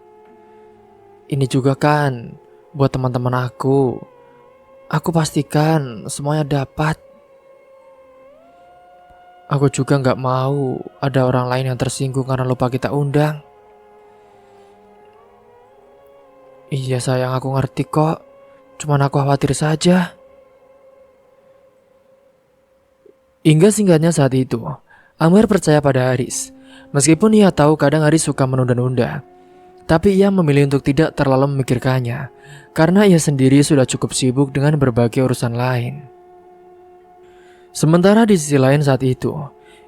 A: Ini juga kan buat teman-teman aku. Aku pastikan semuanya dapat. Aku juga nggak mau ada orang lain yang tersinggung karena lupa kita undang. Iya sayang, aku ngerti kok. Cuman aku khawatir saja. Hingga singkatnya saat itu, Amar percaya pada Haris. Meskipun ia tahu kadang Haris suka menunda-nunda, tapi ia memilih untuk tidak terlalu memikirkannya, karena ia sendiri sudah cukup sibuk dengan berbagai urusan lain. Sementara di sisi lain saat itu,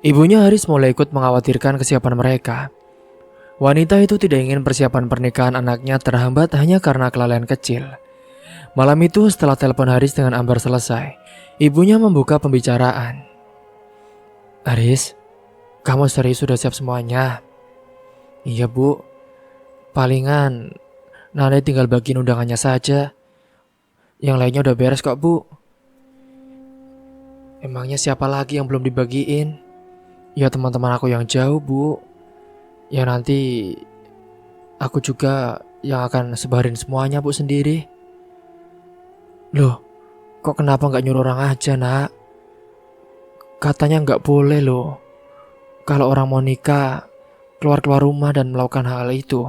A: ibunya Haris mulai ikut mengkhawatirkan kesiapan mereka. Wanita itu tidak ingin persiapan pernikahan anaknya terhambat hanya karena kelalaian kecil. Malam itu setelah telepon Haris dengan Ambar selesai, ibunya membuka pembicaraan. Haris, kamu serius sudah siap semuanya? Iya bu, palingan Nane tinggal bagiin undangannya saja. Yang lainnya udah beres kok bu. Emangnya siapa lagi yang belum dibagiin? Ya teman-teman aku yang jauh bu. Ya nanti aku juga yang akan sebarin semuanya bu sendiri. Loh, kok kenapa gak nyuruh orang aja nak? Katanya gak boleh loh. Kalau orang mau nikah, keluar-keluar rumah dan melakukan hal itu.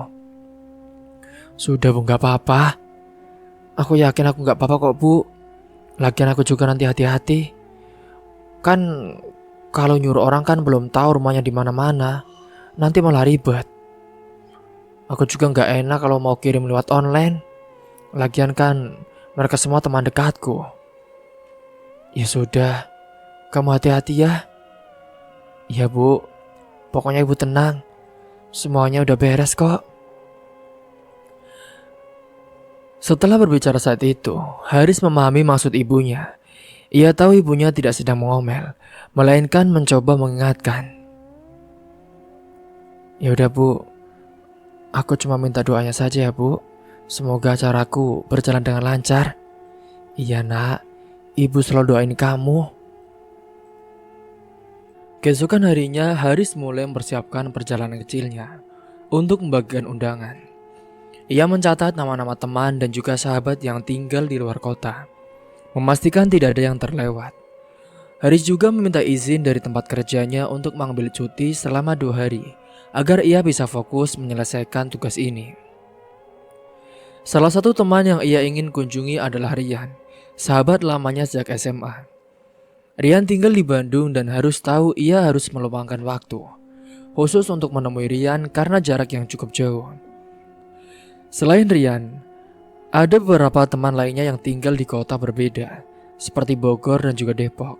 A: Sudah bu, gak apa-apa. Aku yakin aku gak apa-apa kok bu. Lagian aku juga nanti hati-hati. Kan kalau nyuruh orang kan belum tahu rumahnya di mana-mana. Nanti malah ribet. Aku juga gak enak kalau mau kirim lewat online. Lagian kan mereka semua teman dekatku. Ya sudah, kamu hati-hati ya. Iya bu, pokoknya ibu tenang. Semuanya udah beres kok. Setelah berbicara saat itu, Haris memahami maksud ibunya. Ia tahu ibunya tidak sedang mengomel, melainkan mencoba mengingatkan. Ya udah bu, aku cuma minta doanya saja ya bu. Semoga acaraku berjalan dengan lancar. Iya nak, ibu selalu doain kamu. Keesokan harinya, Haris mulai mempersiapkan perjalanan kecilnya untuk membagikan undangan. Ia mencatat nama-nama teman dan juga sahabat yang tinggal di luar kota, memastikan tidak ada yang terlewat. Haris juga meminta izin dari tempat kerjanya untuk mengambil cuti selama 2 hari, agar ia bisa fokus menyelesaikan tugas ini. Salah satu teman yang ia ingin kunjungi adalah Rian, sahabat lamanya sejak SMA. Rian tinggal di Bandung dan harus tahu ia harus meluangkan waktu, khusus untuk menemui Rian karena jarak yang cukup jauh. Selain Rian, ada beberapa teman lainnya yang tinggal di kota berbeda, seperti Bogor dan juga Depok.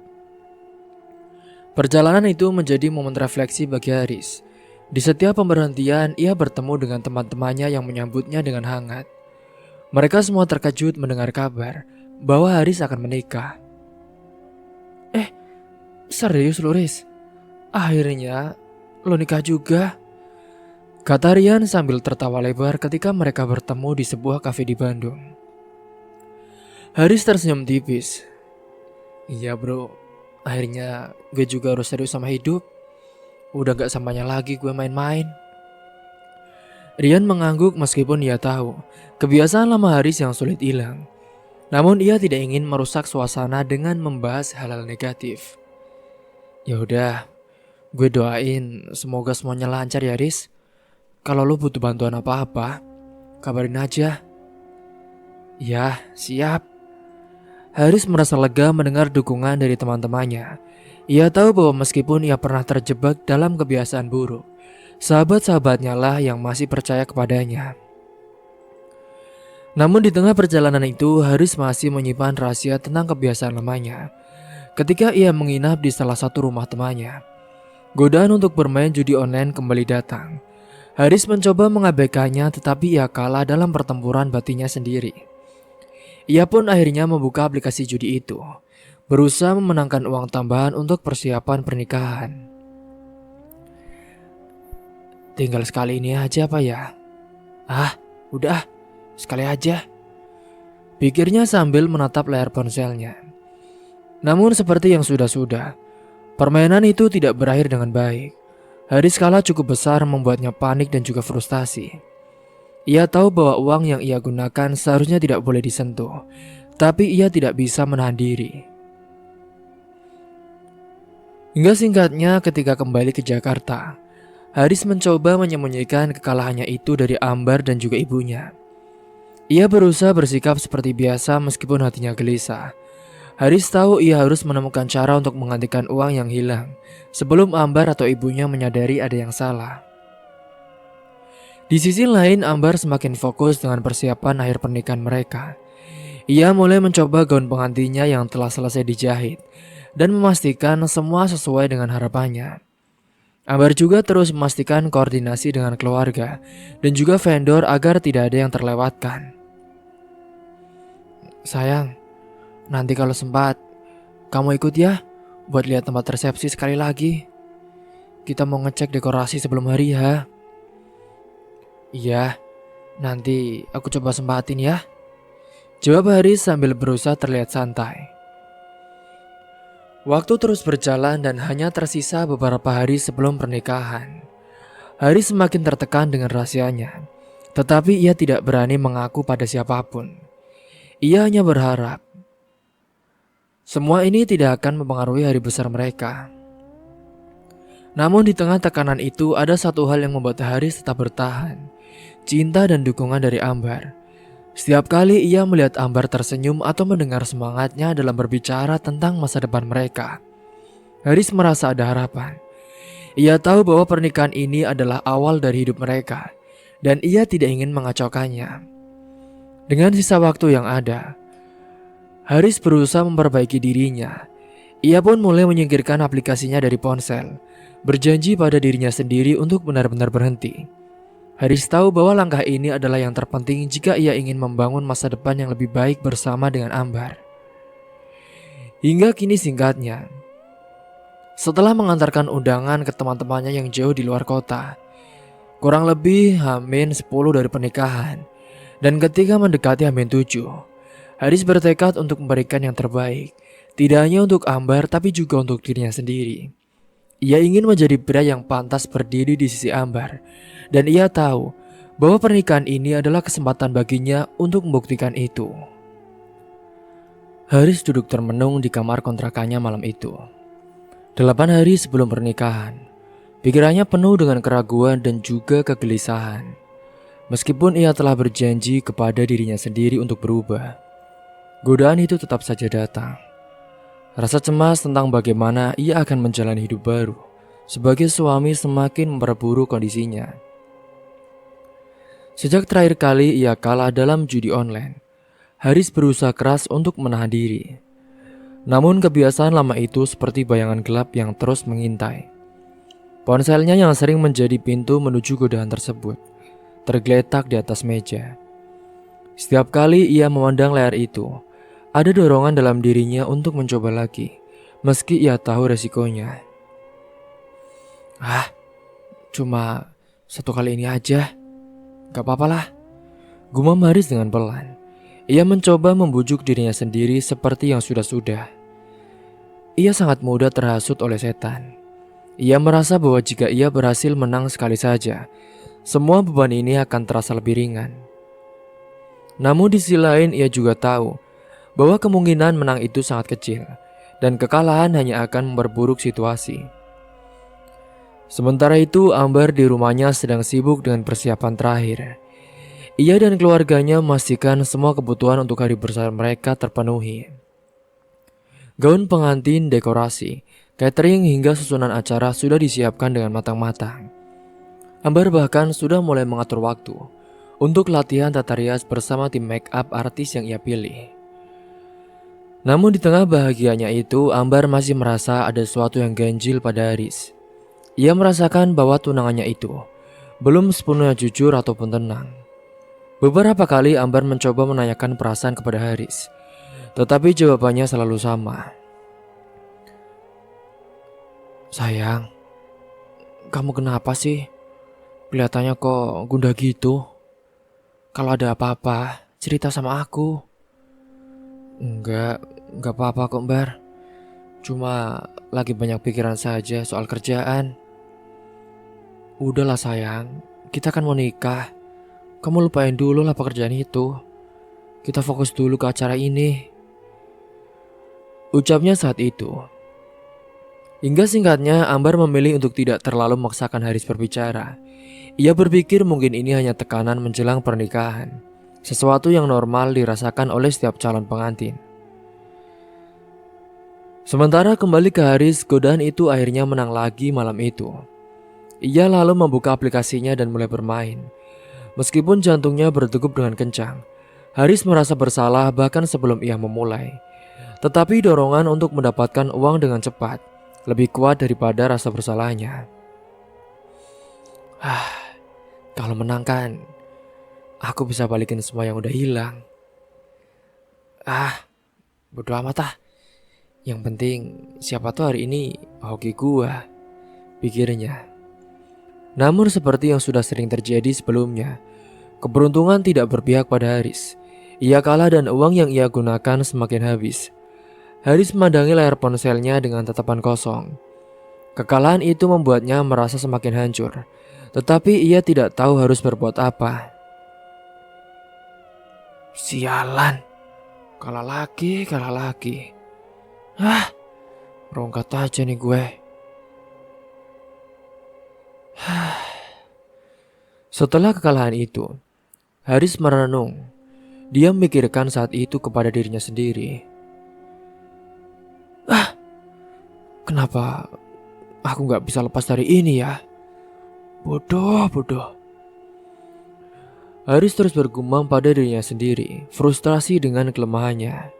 A: Perjalanan itu menjadi momen refleksi bagi Haris. Di setiap pemberhentian, ia bertemu dengan teman-temannya yang menyambutnya dengan hangat. Mereka semua terkejut mendengar kabar bahwa Haris akan menikah. Serius lo Riz? Akhirnya lo nikah juga? Kata Rian sambil tertawa lebar ketika mereka bertemu di sebuah kafe di Bandung. Haris tersenyum tipis. Iya bro, akhirnya gue juga harus serius sama hidup. Udah gak samanya lagi gue main-main. Rian mengangguk meskipun ia tahu kebiasaan lama Haris yang sulit hilang. Namun ia tidak ingin merusak suasana dengan membahas hal-hal negatif. Ya udah, gue doain semoga semuanya lancar ya Riz. Kalau lo butuh bantuan apa-apa, kabarin aja. Ya, siap. Haris merasa lega mendengar dukungan dari teman-temannya. Ia tahu bahwa meskipun ia pernah terjebak dalam kebiasaan buruk, sahabat-sahabatnya lah yang masih percaya kepadanya. Namun di tengah perjalanan itu, Haris masih menyimpan rahasia tentang kebiasaan lamanya. Ketika ia menginap di salah satu rumah temannya, godaan untuk bermain judi online kembali datang. Haris mencoba mengabaikannya, tetapi ia kalah dalam pertempuran batinnya sendiri. Ia pun akhirnya membuka aplikasi judi itu, berusaha memenangkan uang tambahan untuk persiapan pernikahan. Tinggal sekali ini aja apa ya? Udah, sekali aja, pikirnya sambil menatap layar ponselnya. Namun seperti yang sudah-sudah, permainan itu tidak berakhir dengan baik. Haris kalah cukup besar membuatnya panik dan juga frustasi. Ia tahu bahwa uang yang ia gunakan seharusnya tidak boleh disentuh, tapi ia tidak bisa menahan diri. Hingga singkatnya ketika kembali ke Jakarta, Haris mencoba menyembunyikan kekalahannya itu dari Ambar dan juga ibunya. Ia berusaha bersikap seperti biasa meskipun hatinya gelisah. Haris tahu ia harus menemukan cara untuk menggantikan uang yang hilang sebelum Ambar atau ibunya menyadari ada yang salah. Di sisi lain, Ambar semakin fokus dengan persiapan akhir pernikahan mereka. Ia mulai mencoba gaun pengantinnya yang telah selesai dijahit dan memastikan semua sesuai dengan harapannya. Ambar juga terus memastikan koordinasi dengan keluarga dan juga vendor agar tidak ada yang terlewatkan. Sayang, nanti kalau sempat, kamu ikut ya buat lihat tempat resepsi sekali lagi. Kita mau ngecek dekorasi sebelum hari H. Iya, nanti aku coba sempatin ya. Jawab Haris sambil berusaha terlihat santai. Waktu terus berjalan dan hanya tersisa beberapa hari sebelum pernikahan. Haris semakin tertekan dengan rahasianya, tetapi ia tidak berani mengaku pada siapapun. Ia hanya berharap semua ini tidak akan mempengaruhi hari besar mereka. Namun di tengah tekanan itu ada satu hal yang membuat Haris tetap bertahan. Cinta dan dukungan dari Ambar. Setiap kali ia melihat Ambar tersenyum atau mendengar semangatnya dalam berbicara tentang masa depan mereka, Haris merasa ada harapan. Ia tahu bahwa pernikahan ini adalah awal dari hidup mereka, dan ia tidak ingin mengacaukannya. Dengan sisa waktu yang ada, Haris berusaha memperbaiki dirinya. Ia pun mulai menyingkirkan aplikasinya dari ponsel, berjanji pada dirinya sendiri untuk benar-benar berhenti. Haris tahu bahwa langkah ini adalah yang terpenting jika ia ingin membangun masa depan yang lebih baik bersama dengan Ambar. Hingga kini singkatnya, setelah mengantarkan undangan ke teman-temannya yang jauh di luar kota, kurang lebih H-10 dari pernikahan, dan ketika mendekati H-7, Haris bertekad untuk memberikan yang terbaik, tidak hanya untuk Ambar tapi juga untuk dirinya sendiri. Ia ingin menjadi pria yang pantas berdiri di sisi Ambar, dan ia tahu bahwa pernikahan ini adalah kesempatan baginya untuk membuktikan itu. Haris duduk termenung di kamar kontrakannya malam itu. 8 hari sebelum pernikahan, pikirannya penuh dengan keraguan dan juga kegelisahan. Meskipun ia telah berjanji kepada dirinya sendiri untuk berubah, godaan itu tetap saja datang. Rasa cemas tentang bagaimana ia akan menjalani hidup baru sebagai suami semakin memperburuk kondisinya. Sejak terakhir kali ia kalah dalam judi online, Haris berusaha keras untuk menahan diri. Namun kebiasaan lama itu seperti bayangan gelap yang terus mengintai. Ponselnya yang sering menjadi pintu menuju godaan tersebut tergeletak di atas meja. Setiap kali ia memandang layar itu, ada dorongan dalam dirinya untuk mencoba lagi, meski ia tahu resikonya. Cuma satu kali ini aja, gak apa-apalah, gumam Haris dengan pelan. Ia mencoba membujuk dirinya sendiri seperti yang sudah-sudah. Ia sangat mudah terhasut oleh setan. Ia merasa bahwa jika ia berhasil menang sekali saja, semua beban ini akan terasa lebih ringan. Namun di sisi lain ia juga tahu bahwa kemungkinan menang itu sangat kecil dan kekalahan hanya akan memperburuk situasi. Sementara itu Ambar di rumahnya sedang sibuk dengan persiapan terakhir. Ia dan keluarganya memastikan semua kebutuhan untuk hari besar mereka terpenuhi. Gaun pengantin, dekorasi, catering hingga susunan acara sudah disiapkan dengan matang-matang. Ambar bahkan sudah mulai mengatur waktu untuk latihan tata rias bersama tim make up artis yang ia pilih. Namun di tengah bahagianya itu, Ambar masih merasa ada sesuatu yang ganjil pada Haris. Ia merasakan bahwa tunangannya itu belum sepenuhnya jujur ataupun tenang. Beberapa kali Ambar mencoba menanyakan perasaan kepada Haris, tetapi jawabannya selalu sama. Sayang, kamu kenapa sih? Kelihatannya kok gundah gitu. Kalau ada apa-apa, cerita sama aku. Enggak apa-apa kok Mbar. Cuma lagi banyak pikiran saja soal kerjaan. Udahlah sayang, kita kan mau nikah. Kamu lupain dulu lah pekerjaan itu. Kita fokus dulu ke acara ini, ucapnya saat itu. Hingga singkatnya, Ambar memilih untuk tidak terlalu memaksakan Haris berbicara. Ia berpikir mungkin ini hanya tekanan menjelang pernikahan, sesuatu yang normal dirasakan oleh setiap calon pengantin. Sementara kembali ke Haris, godaan itu akhirnya menang lagi malam itu. Ia lalu membuka aplikasinya dan mulai bermain. Meskipun jantungnya berdegup dengan kencang, Haris merasa bersalah bahkan sebelum ia memulai. Tetapi dorongan untuk mendapatkan uang dengan cepat lebih kuat daripada rasa bersalahnya. Kalau menang kan, aku bisa balikin semua yang udah hilang. Bodo amat ah. Yang penting siapa tuh hari ini hoki gua, pikirnya. Namun seperti yang sudah sering terjadi sebelumnya, keberuntungan tidak berpihak pada Haris. Ia kalah dan uang yang ia gunakan semakin habis. Haris memandangi layar ponselnya dengan tatapan kosong. Kekalahan itu membuatnya merasa semakin hancur, tetapi ia tidak tahu harus berbuat apa. Sialan, kalah lagi. Rongkat aja nih gue. Setelah kekalahan itu, Haris merenung. Dia memikirkan saat itu kepada dirinya sendiri. Kenapa aku gak bisa lepas dari ini ya? Bodoh. Haris terus bergumam pada dirinya sendiri, frustrasi dengan kelemahannya.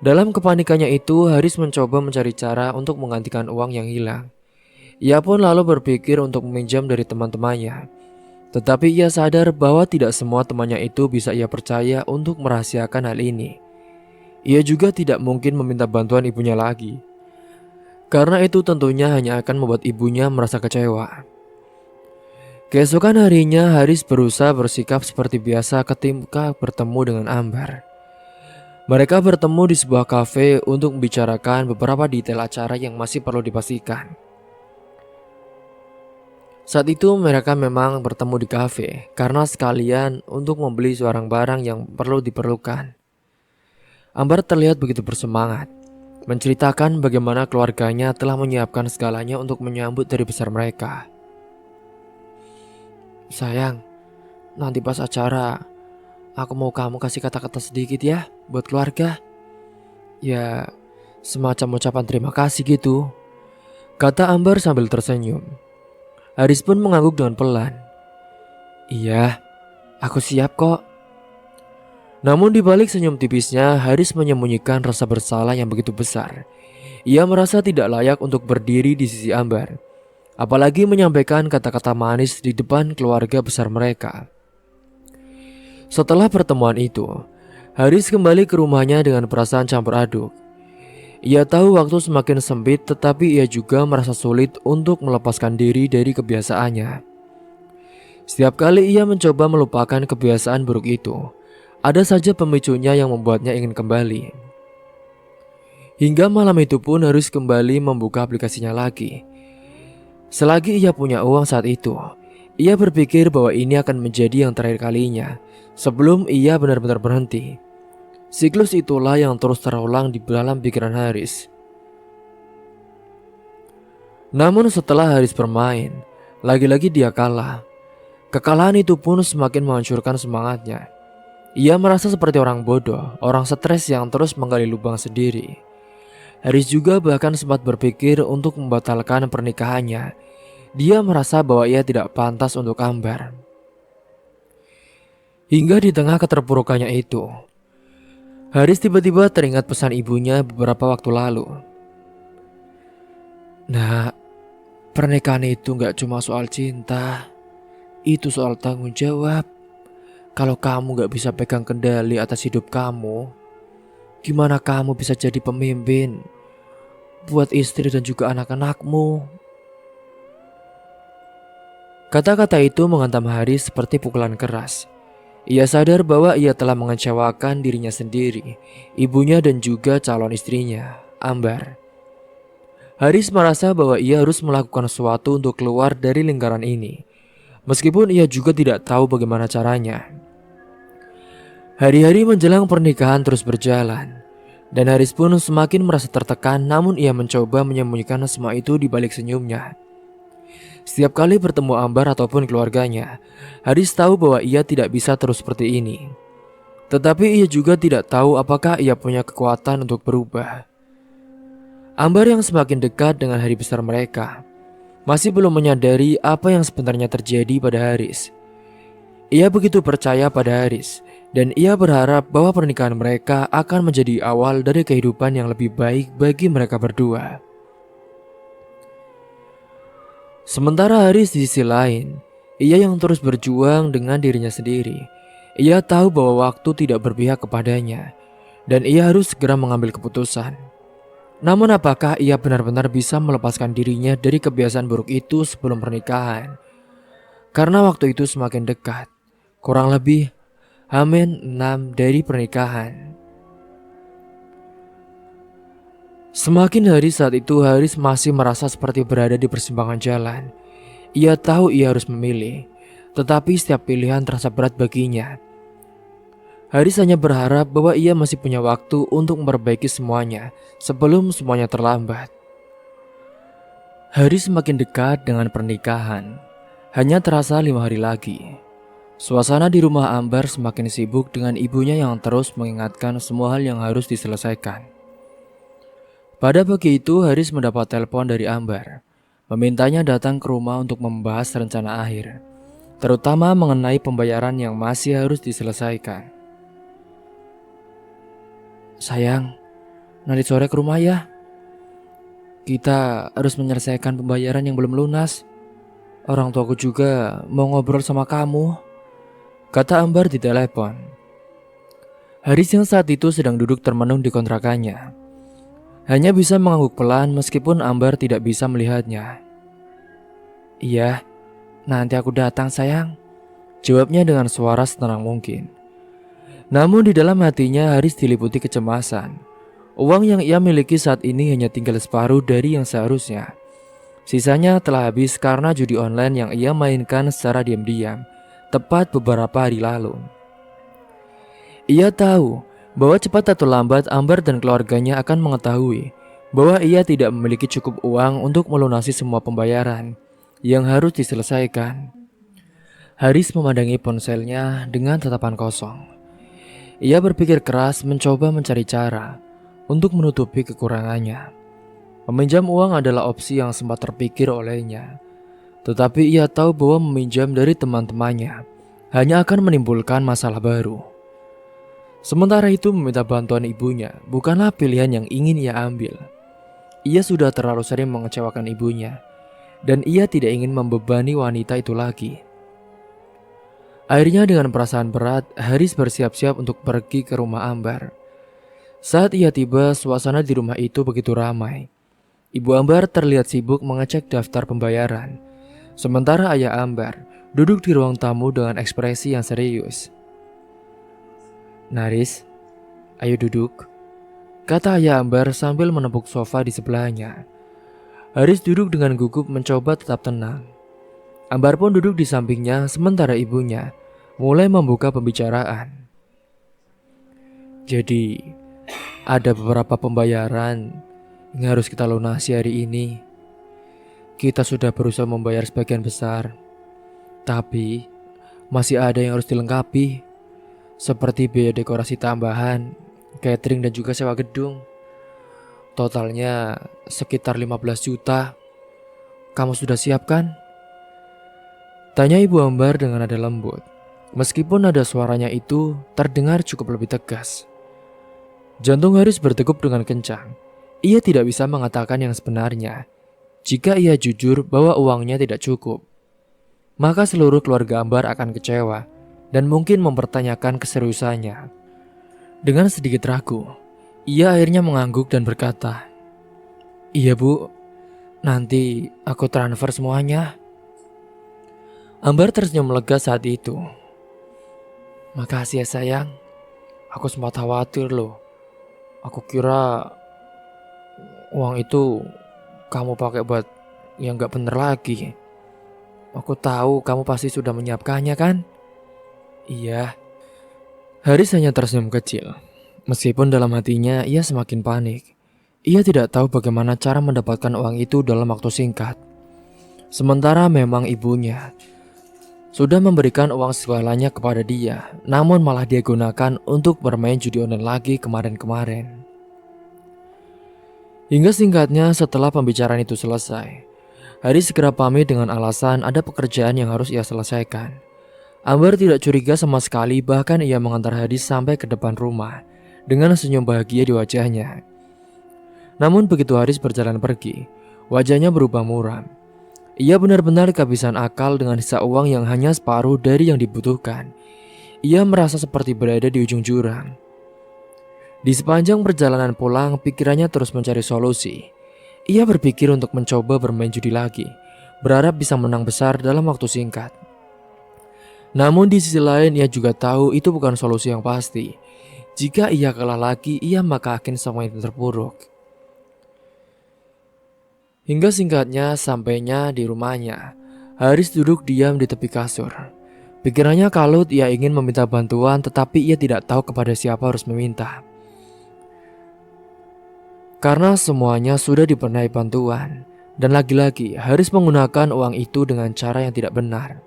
A: Dalam kepanikannya itu, Haris mencoba mencari cara untuk menggantikan uang yang hilang. Ia pun lalu berpikir untuk meminjam dari teman-temannya. Tetapi ia sadar bahwa tidak semua temannya itu bisa ia percaya untuk merahasiakan hal ini. Ia juga tidak mungkin meminta bantuan ibunya lagi, karena itu tentunya hanya akan membuat ibunya merasa kecewa. Keesokan harinya, Haris berusaha bersikap seperti biasa ketika bertemu dengan Ambar. Mereka bertemu di sebuah kafe untuk membicarakan beberapa detail acara yang masih perlu dipastikan. Saat itu mereka memang bertemu di kafe karena sekalian untuk membeli sebarang barang yang perlu diperlukan. Ambar terlihat begitu bersemangat, menceritakan bagaimana keluarganya telah menyiapkan segalanya untuk menyambut dari besar mereka. Sayang, nanti pas acara, aku mau kamu kasih kata-kata sedikit ya buat keluarga. Ya, semacam ucapan terima kasih gitu, kata Ambar sambil tersenyum. Haris pun mengangguk dengan pelan. Iya, aku siap kok. Namun di balik senyum tipisnya, Haris menyembunyikan rasa bersalah yang begitu besar. Ia merasa tidak layak untuk berdiri di sisi Ambar, apalagi menyampaikan kata-kata manis di depan keluarga besar mereka. Setelah pertemuan itu, Haris kembali ke rumahnya dengan perasaan campur aduk. Ia tahu waktu semakin sempit, tetapi ia juga merasa sulit untuk melepaskan diri dari kebiasaannya. Setiap kali ia mencoba melupakan kebiasaan buruk itu, ada saja pemicunya yang membuatnya ingin kembali. Hingga malam itu pun Haris kembali membuka aplikasinya lagi. Selagi ia punya uang saat itu, ia berpikir bahwa ini akan menjadi yang terakhir kalinya sebelum ia benar-benar berhenti. Siklus itulah yang terus terulang di dalam pikiran Haris. Namun setelah Haris bermain, lagi-lagi dia kalah. Kekalahan itu pun semakin menghancurkan semangatnya. Ia merasa seperti orang bodoh, orang stres yang terus menggali lubang sendiri. Haris juga bahkan sempat berpikir untuk membatalkan pernikahannya. Dia merasa bahwa ia tidak pantas untuk Ambar. Hingga di tengah keterpurukannya itu, Haris tiba-tiba teringat pesan ibunya beberapa waktu lalu. Nah, pernikahan itu gak cuma soal cinta, itu soal tanggung jawab. Kalau kamu gak bisa pegang kendali atas hidup kamu, gimana kamu bisa jadi pemimpin buat istri dan juga anak-anakmu? Kata-kata itu menghantam Haris seperti pukulan keras. Ia sadar bahwa ia telah mengecewakan dirinya sendiri, ibunya dan juga calon istrinya, Ambar. Haris merasa bahwa ia harus melakukan sesuatu untuk keluar dari lingkaran ini, meskipun ia juga tidak tahu bagaimana caranya. Hari-hari menjelang pernikahan terus berjalan. Dan Haris pun semakin merasa tertekan, namun ia mencoba menyembunyikan semua itu di balik senyumnya. Setiap kali bertemu Ambar ataupun keluarganya, Haris tahu bahwa ia tidak bisa terus seperti ini. Tetapi ia juga tidak tahu apakah ia punya kekuatan untuk berubah. Ambar yang semakin dekat dengan hari besar mereka masih belum menyadari apa yang sebenarnya terjadi pada Haris. Ia begitu percaya pada Haris, dan ia berharap bahwa pernikahan mereka akan menjadi awal dari kehidupan yang lebih baik bagi mereka berdua. Sementara Haris di sisi lain, ia yang terus berjuang dengan dirinya sendiri. Ia tahu bahwa waktu tidak berpihak kepadanya, dan ia harus segera mengambil keputusan. Namun apakah ia benar-benar bisa melepaskan dirinya dari kebiasaan buruk itu sebelum pernikahan? Karena waktu itu semakin dekat, kurang lebih H-6 dari pernikahan. Semakin hari saat itu Haris masih merasa seperti berada di persimpangan jalan. Ia tahu ia harus memilih, tetapi setiap pilihan terasa berat baginya. Haris hanya berharap bahwa ia masih punya waktu untuk memperbaiki semuanya sebelum semuanya terlambat. Hari semakin dekat dengan pernikahan. Hanya terasa 5 hari lagi. Suasana di rumah Ambar semakin sibuk dengan ibunya yang terus mengingatkan semua hal yang harus diselesaikan. Pada pagi itu Haris mendapat telepon dari Ambar, memintanya datang ke rumah untuk membahas rencana akhir, terutama mengenai pembayaran yang masih harus diselesaikan. Sayang, nanti sore ke rumah ya. Kita harus menyelesaikan pembayaran yang belum lunas. Orang tuaku juga mau ngobrol sama kamu, kata Ambar di telepon. Haris yang saat itu sedang duduk termenung di kontrakannya, hanya bisa mengangguk pelan meskipun Ambar tidak bisa melihatnya. Iya, nanti aku datang sayang, jawabnya dengan suara setenang mungkin. Namun di dalam hatinya Haris diliputi kecemasan. Uang yang ia miliki saat ini hanya tinggal separuh dari yang seharusnya. Sisanya telah habis karena judi online yang ia mainkan secara diam-diam, tepat beberapa hari lalu. Ia tahu bahwa cepat atau lambat Ambar dan keluarganya akan mengetahui bahwa ia tidak memiliki cukup uang untuk melunasi semua pembayaran yang harus diselesaikan. Haris memandangi ponselnya dengan tatapan kosong. Ia berpikir keras mencoba mencari cara untuk menutupi kekurangannya. Meminjam uang adalah opsi yang sempat terpikir olehnya. Tetapi ia tahu bahwa meminjam dari teman-temannya hanya akan menimbulkan masalah baru. Sementara itu meminta bantuan ibunya bukanlah pilihan yang ingin ia ambil. Ia sudah terlalu sering mengecewakan ibunya, dan ia tidak ingin membebani wanita itu lagi. Akhirnya dengan perasaan berat, Haris bersiap-siap untuk pergi ke rumah Ambar. Saat ia tiba, suasana di rumah itu begitu ramai. Ibu Ambar terlihat sibuk mengecek daftar pembayaran, sementara ayah Ambar duduk di ruang tamu dengan ekspresi yang serius. Naris, ayo duduk, kata ayah Ambar sambil menepuk sofa di sebelahnya. Haris duduk dengan gugup mencoba tetap tenang. Ambar pun duduk di sampingnya sementara ibunya mulai membuka pembicaraan. Jadi, ada beberapa pembayaran yang harus kita lunasi hari ini. Kita sudah berusaha membayar sebagian besar, tapi masih ada yang harus dilengkapi, seperti biaya dekorasi tambahan, catering dan juga sewa gedung. Totalnya sekitar 15 juta. Kamu sudah siap kan? Tanya Ibu Ambar dengan nada lembut. Meskipun nada suaranya itu terdengar cukup lebih tegas. Jantung Haris berdegup dengan kencang. Ia tidak bisa mengatakan yang sebenarnya. Jika ia jujur bahwa uangnya tidak cukup, maka seluruh keluarga Ambar akan kecewa dan mungkin mempertanyakan keseriusannya. Dengan sedikit ragu, ia akhirnya mengangguk dan berkata, "Iya Bu, nanti aku transfer semuanya." Ambar tersenyum lega saat itu. "Makasih ya sayang, aku sempat khawatir loh. Aku kira uang itu kamu pakai buat yang gak bener lagi. Aku tahu kamu pasti sudah menyiapkannya kan?" "Iya." Haris hanya tersenyum kecil. Meskipun dalam hatinya ia semakin panik. Ia tidak tahu bagaimana cara mendapatkan uang itu dalam waktu singkat. Sementara memang ibunya sudah memberikan uang segalanya kepada dia, namun malah dia gunakan untuk bermain judi online lagi kemarin-kemarin. Hingga singkatnya setelah pembicaraan itu selesai, Haris segera pamit dengan alasan ada pekerjaan yang harus ia selesaikan. Ambar tidak curiga sama sekali, bahkan ia mengantar Haris sampai ke depan rumah dengan senyum bahagia di wajahnya. Namun begitu Haris berjalan pergi, wajahnya berubah muram. Ia benar-benar kehabisan akal dengan sisa uang yang hanya separuh dari yang dibutuhkan. Ia merasa seperti berada di ujung jurang. Di sepanjang perjalanan pulang, pikirannya terus mencari solusi. Ia berpikir untuk mencoba bermain judi lagi, berharap bisa menang besar dalam waktu singkat. Namun di sisi lain ia juga tahu itu bukan solusi yang pasti. Jika ia kalah lagi, ia maka akan semakin terpuruk. Hingga singkatnya sampainya di rumahnya, Haris duduk diam di tepi kasur. Pikirannya kalut, ia ingin meminta bantuan tetapi ia tidak tahu kepada siapa harus meminta. Karena semuanya sudah dipernai bantuan, dan lagi-lagi Haris menggunakan uang itu dengan cara yang tidak benar.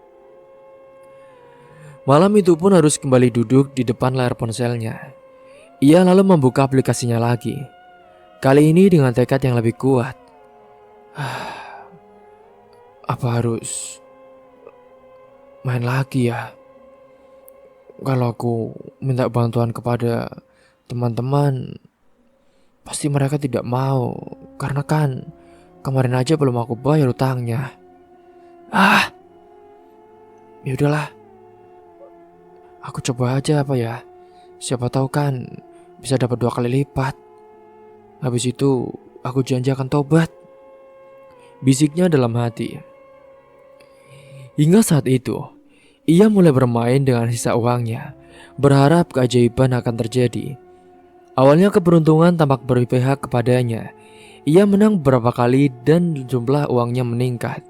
A: Malam itu pun harus kembali duduk di depan layar ponselnya. Ia lalu membuka aplikasinya lagi. Kali ini dengan tekad yang lebih kuat. Apa harus main lagi ya? Kalau aku minta bantuan kepada teman-teman, pasti mereka tidak mau, karena kan kemarin aja belum aku bayar utangnya. Ya udahlah. Aku coba aja apa ya. Siapa tahu kan bisa dapat 2 kali lipat. Habis itu aku janji akan tobat, bisiknya dalam hati. Hingga saat itu, ia mulai bermain dengan sisa uangnya, berharap keajaiban akan terjadi. Awalnya keberuntungan tampak berpihak kepadanya. Ia menang beberapa kali dan jumlah uangnya meningkat.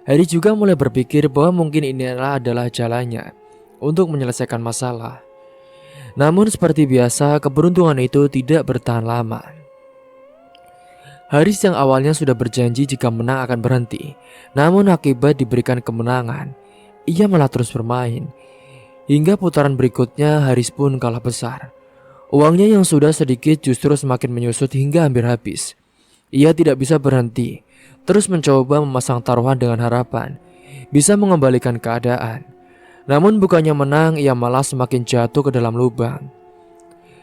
A: Harry juga mulai berpikir bahwa mungkin inilah adalah jalannya untuk menyelesaikan masalah. Namun seperti biasa, keberuntungan itu tidak bertahan lama. Haris yang awalnya sudah berjanji jika menang akan berhenti, namun akibat diberikan kemenangan, ia malah terus bermain. Hingga putaran berikutnya Haris pun kalah besar. Uangnya yang sudah sedikit justru semakin menyusut hingga hampir habis. Ia tidak bisa berhenti, terus mencoba memasang taruhan dengan harapan bisa mengembalikan keadaan. Namun bukannya menang, ia malah semakin jatuh ke dalam lubang.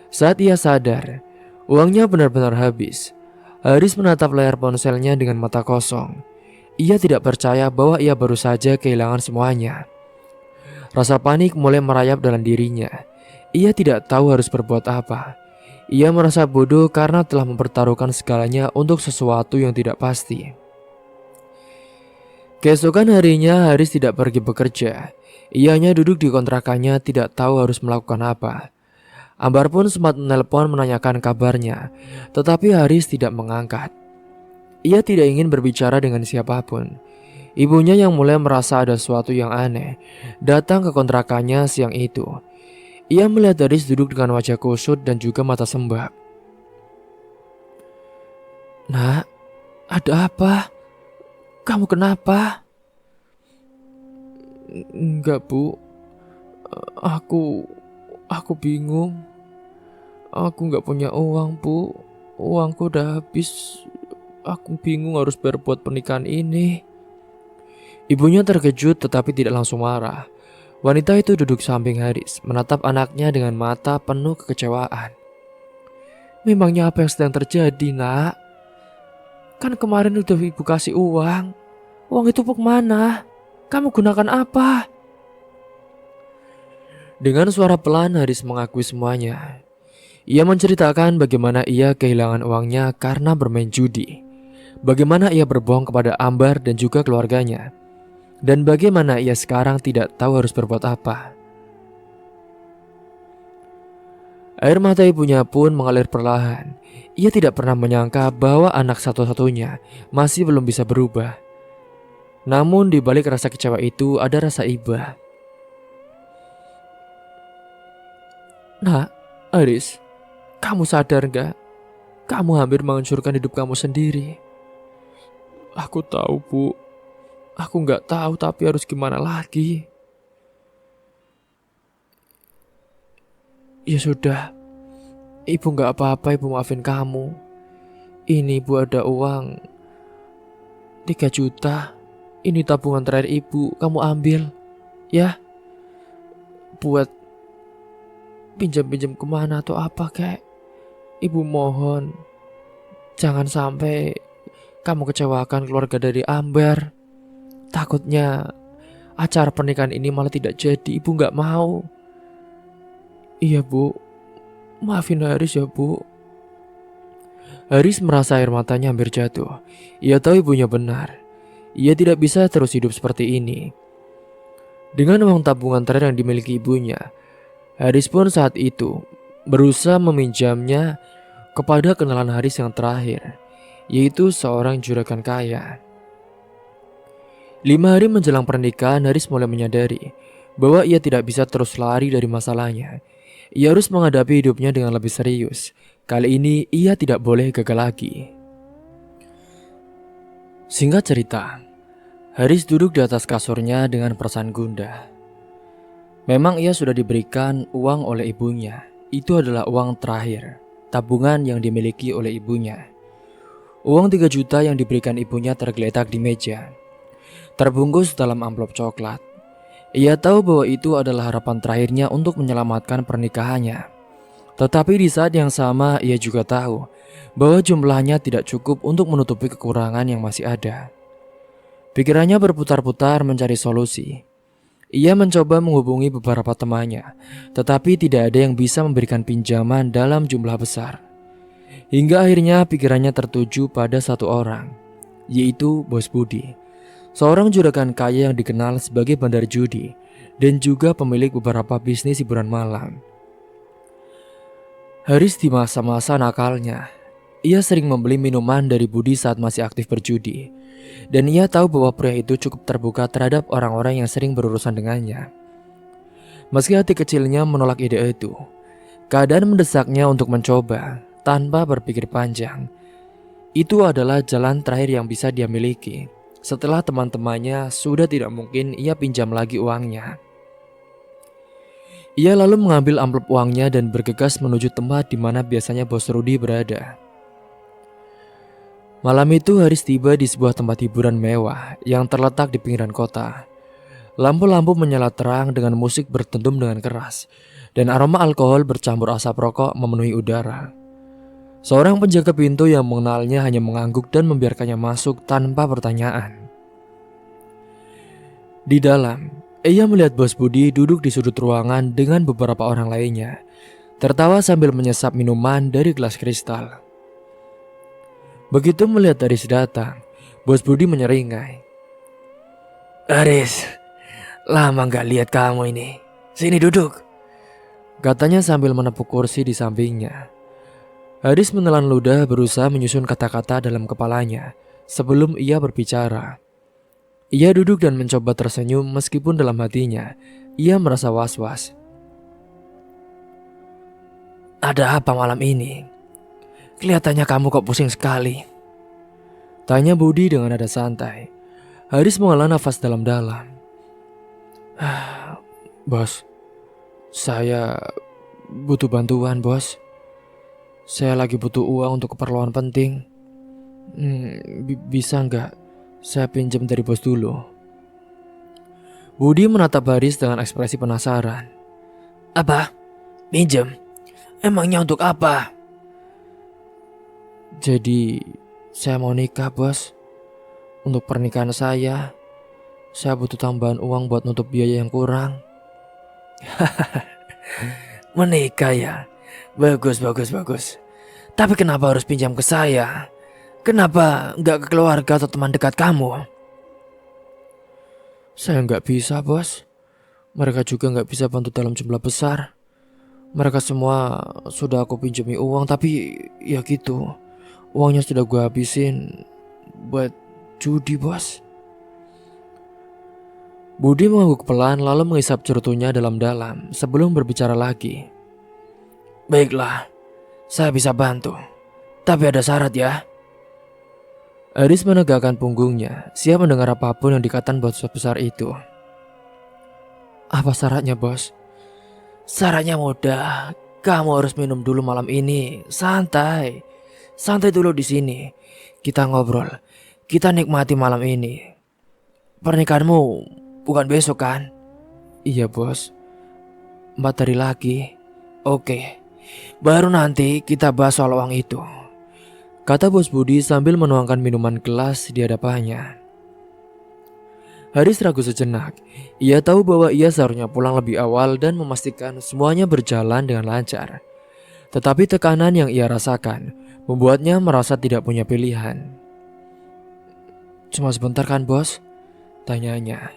A: Saat ia sadar, uangnya benar-benar habis. Haris menatap layar ponselnya dengan mata kosong. Ia tidak percaya bahwa ia baru saja kehilangan semuanya. Rasa panik mulai merayap dalam dirinya. Ia tidak tahu harus berbuat apa. Ia merasa bodoh karena telah mempertaruhkan segalanya untuk sesuatu yang tidak pasti. Keesokan harinya Haris tidak pergi bekerja. Ia hanya duduk di kontrakannya, tidak tahu harus melakukan apa. Ambar pun sempat menelpon menanyakan kabarnya, tetapi Haris tidak mengangkat. Ia tidak ingin berbicara dengan siapapun. Ibunya yang mulai merasa ada sesuatu yang aneh datang ke kontrakannya siang itu. Ia melihat Haris duduk dengan wajah kusut dan juga mata sembab. "Nak, ada apa? Kamu kenapa?" "Enggak, Bu. Aku bingung. Aku nggak punya uang, Bu. Uangku udah habis. Aku bingung harus berbuat pernikahan ini." Ibunya terkejut tetapi tidak langsung marah. Wanita itu duduk samping Haris, menatap anaknya dengan mata penuh kekecewaan. "Memangnya apa yang sedang terjadi, Nak? Kan kemarin udah ibu kasih uang. Uang itu kemana? Kamu gunakan apa?" Dengan suara pelan Haris mengakui semuanya. Ia menceritakan bagaimana ia kehilangan uangnya karena bermain judi. Bagaimana ia berbohong kepada Ambar dan juga keluarganya. Dan bagaimana ia sekarang tidak tahu harus berbuat apa. Air mata ibunya pun mengalir perlahan. Ia tidak pernah menyangka bahwa anak satu-satunya masih belum bisa berubah. Namun di balik rasa kecewa itu ada rasa iba. "Nak, Haris, Kamu sadar gak? Kamu hampir menghancurkan hidup kamu sendiri. Aku tahu, Bu. Aku gak tahu tapi harus gimana lagi. Ya sudah, Ibu gak apa-apa, Ibu maafin kamu. Ini Ibu ada uang 3 juta. Ini tabungan terakhir Ibu, kamu ambil. Ya, buat pinjam-pinjam kemana atau apa kek. Ibu mohon, jangan sampai kamu kecewakan keluarga dari Amber. Takutnya acara pernikahan ini malah tidak jadi, Ibu gak mau. Iya Bu, maafin Haris ya Bu. Haris merasa air matanya hampir jatuh. Ia tahu ibunya benar. Ia tidak bisa terus hidup seperti ini. Dengan uang tabungan terakhir yang dimiliki ibunya, Haris pun saat itu berusaha meminjamnya kepada kenalan Haris yang terakhir, yaitu seorang juragan kaya. 5 hari menjelang pernikahan, Haris mulai menyadari bahwa ia tidak bisa terus lari dari masalahnya. Ia harus menghadapi hidupnya dengan lebih serius. Kali ini ia tidak boleh gagal lagi. Singkat cerita, Haris duduk di atas kasurnya dengan perasaan gundah. Memang ia sudah diberikan uang oleh ibunya. Itu adalah uang terakhir, tabungan yang dimiliki oleh ibunya. Uang 3 juta yang diberikan ibunya tergeletak di meja, terbungkus dalam amplop coklat. Ia tahu bahwa itu adalah harapan terakhirnya untuk menyelamatkan pernikahannya. Tetapi di saat yang sama ia juga tahu bahwa jumlahnya tidak cukup untuk menutupi kekurangan yang masih ada. Pikirannya berputar-putar mencari solusi. Ia mencoba menghubungi beberapa temannya, tetapi tidak ada yang bisa memberikan pinjaman dalam jumlah besar. Hingga akhirnya pikirannya tertuju pada satu orang, yaitu Bos Budi. Seorang juragan kaya yang dikenal sebagai bandar judi dan juga pemilik beberapa bisnis hiburan malam. Haris di masa-masa nakalnya, ia sering membeli minuman dari Budi saat masih aktif berjudi. Dan ia tahu bahwa pria itu cukup terbuka terhadap orang-orang yang sering berurusan dengannya. Meski hati kecilnya menolak ide itu, keadaan mendesaknya untuk mencoba tanpa berpikir panjang. Itu adalah jalan terakhir yang bisa dia miliki. Setelah teman-temannya sudah tidak mungkin ia pinjam lagi uangnya. Ia lalu mengambil amplop uangnya dan bergegas menuju tempat di mana biasanya Bos Rudi berada. Malam itu Haris tiba di sebuah tempat hiburan mewah yang terletak di pinggiran kota. Lampu-lampu menyala terang dengan musik berdentum dengan keras, dan aroma alkohol bercampur asap rokok memenuhi udara. Seorang penjaga pintu yang mengenalnya hanya mengangguk dan membiarkannya masuk tanpa pertanyaan. Di dalam, ia melihat Bos Budi duduk di sudut ruangan dengan beberapa orang lainnya, tertawa sambil menyesap minuman dari gelas kristal. Begitu melihat Haris datang, Bos Budi menyeringai. "Haris, lama gak lihat kamu ini. Sini duduk," katanya sambil menepuk kursi di sampingnya. Haris menelan ludah berusaha menyusun kata-kata dalam kepalanya sebelum ia berbicara. Ia duduk dan mencoba tersenyum meskipun dalam hatinya ia merasa was-was. "Ada apa malam ini? Kelihatannya kamu kok pusing sekali," tanya Budi dengan nada santai. Haris menghela nafas dalam-dalam. "Bos, saya butuh bantuan, Bos. Saya lagi butuh uang untuk keperluan penting. Bisa nggak saya pinjam dari bos dulu?" Budi menatap Haris dengan ekspresi penasaran. "Apa? Pinjam? Emangnya untuk apa?" "Jadi saya mau nikah, Bos. Untuk pernikahan saya butuh tambahan uang buat nutup biaya yang kurang." "Menikah ya? Bagus. Tapi kenapa harus pinjam ke saya? Kenapa nggak ke keluarga atau teman dekat kamu?" "Saya nggak bisa, Bos. Mereka juga nggak bisa bantu dalam jumlah besar. Mereka semua sudah aku pinjami uang, tapi ya gitu. Uangnya sudah gue habisin buat judi, Bos." Budi mengangguk pelan lalu menghisap cerutunya dalam-dalam sebelum berbicara lagi. "Baiklah, Saya bisa bantu, tapi ada syarat ya. Haris menegakkan punggungnya, siap mendengar apapun yang dikatakan bos besar itu. Apa syaratnya, bos? Syaratnya mudah. Kamu harus minum dulu malam ini. Santai. Santai dulu di sini. Kita ngobrol. Kita nikmati malam ini. Pernikahanmu bukan besok kan? Iya, bos. 4 hari lagi. Oke. Baru nanti kita bahas soal uang itu, kata bos Budi sambil menuangkan minuman gelas di hadapannya. Haris ragu sejenak. Ia tahu bahwa ia seharusnya pulang lebih awal dan memastikan semuanya berjalan dengan lancar. Tetapi tekanan yang ia rasakan membuatnya merasa tidak punya pilihan. Cuma sebentar kan, bos? Tanyanya.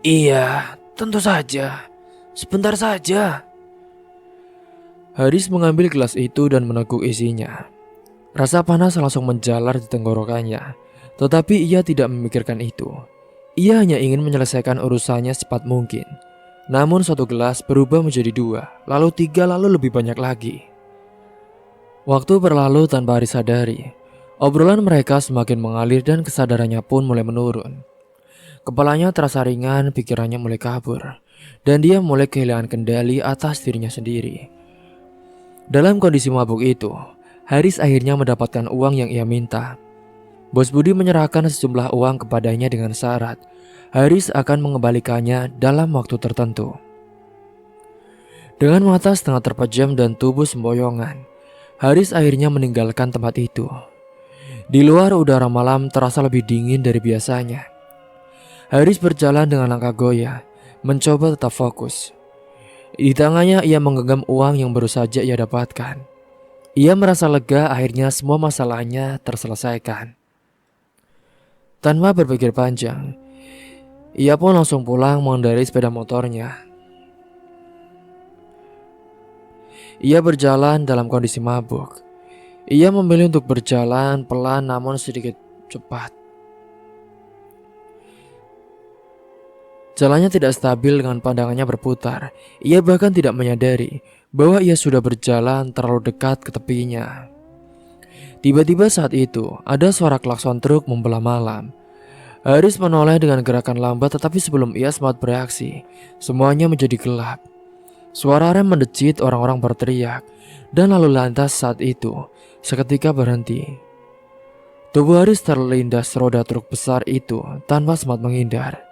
A: Iya, tentu saja. Sebentar saja. Haris mengambil gelas itu dan meneguk isinya. Rasa panas langsung menjalar di tenggorokannya. Tetapi ia tidak memikirkan itu. Ia hanya ingin menyelesaikan urusannya secepat mungkin. Namun satu gelas berubah menjadi 2, lalu 3, lalu lebih banyak lagi. Waktu berlalu tanpa Haris sadari. Obrolan mereka semakin mengalir dan kesadarannya pun mulai menurun. Kepalanya terasa ringan, pikirannya mulai kabur. Dan dia mulai kehilangan kendali atas dirinya sendiri. Dalam kondisi mabuk itu, Haris akhirnya mendapatkan uang yang ia minta. Bos Budi menyerahkan sejumlah uang kepadanya dengan syarat Haris akan mengembalikannya dalam waktu tertentu. Dengan mata setengah terpejam dan tubuh semboyongan, Haris akhirnya meninggalkan tempat itu. Di luar udara malam terasa lebih dingin dari biasanya. Haris berjalan dengan langkah goyah, mencoba tetap fokus. Di tangannya ia menggenggam uang yang baru saja ia dapatkan. Ia merasa lega, akhirnya semua masalahnya terselesaikan. Tanpa berpikir panjang, ia pun langsung pulang mengendarai sepeda motornya. Ia berjalan dalam kondisi mabuk. Ia memilih untuk berjalan pelan namun sedikit cepat. Jalannya tidak stabil dengan pandangannya berputar. Ia bahkan tidak menyadari bahwa ia sudah berjalan terlalu dekat ke tepinya. Tiba-tiba saat itu ada suara klakson truk membelah malam. Haris menoleh dengan gerakan lambat, tetapi sebelum ia sempat bereaksi, semuanya menjadi gelap. Suara rem mendecit, orang-orang berteriak, dan lalu lantas saat itu seketika berhenti. Tubuh Haris terlindas roda truk besar itu tanpa sempat menghindar.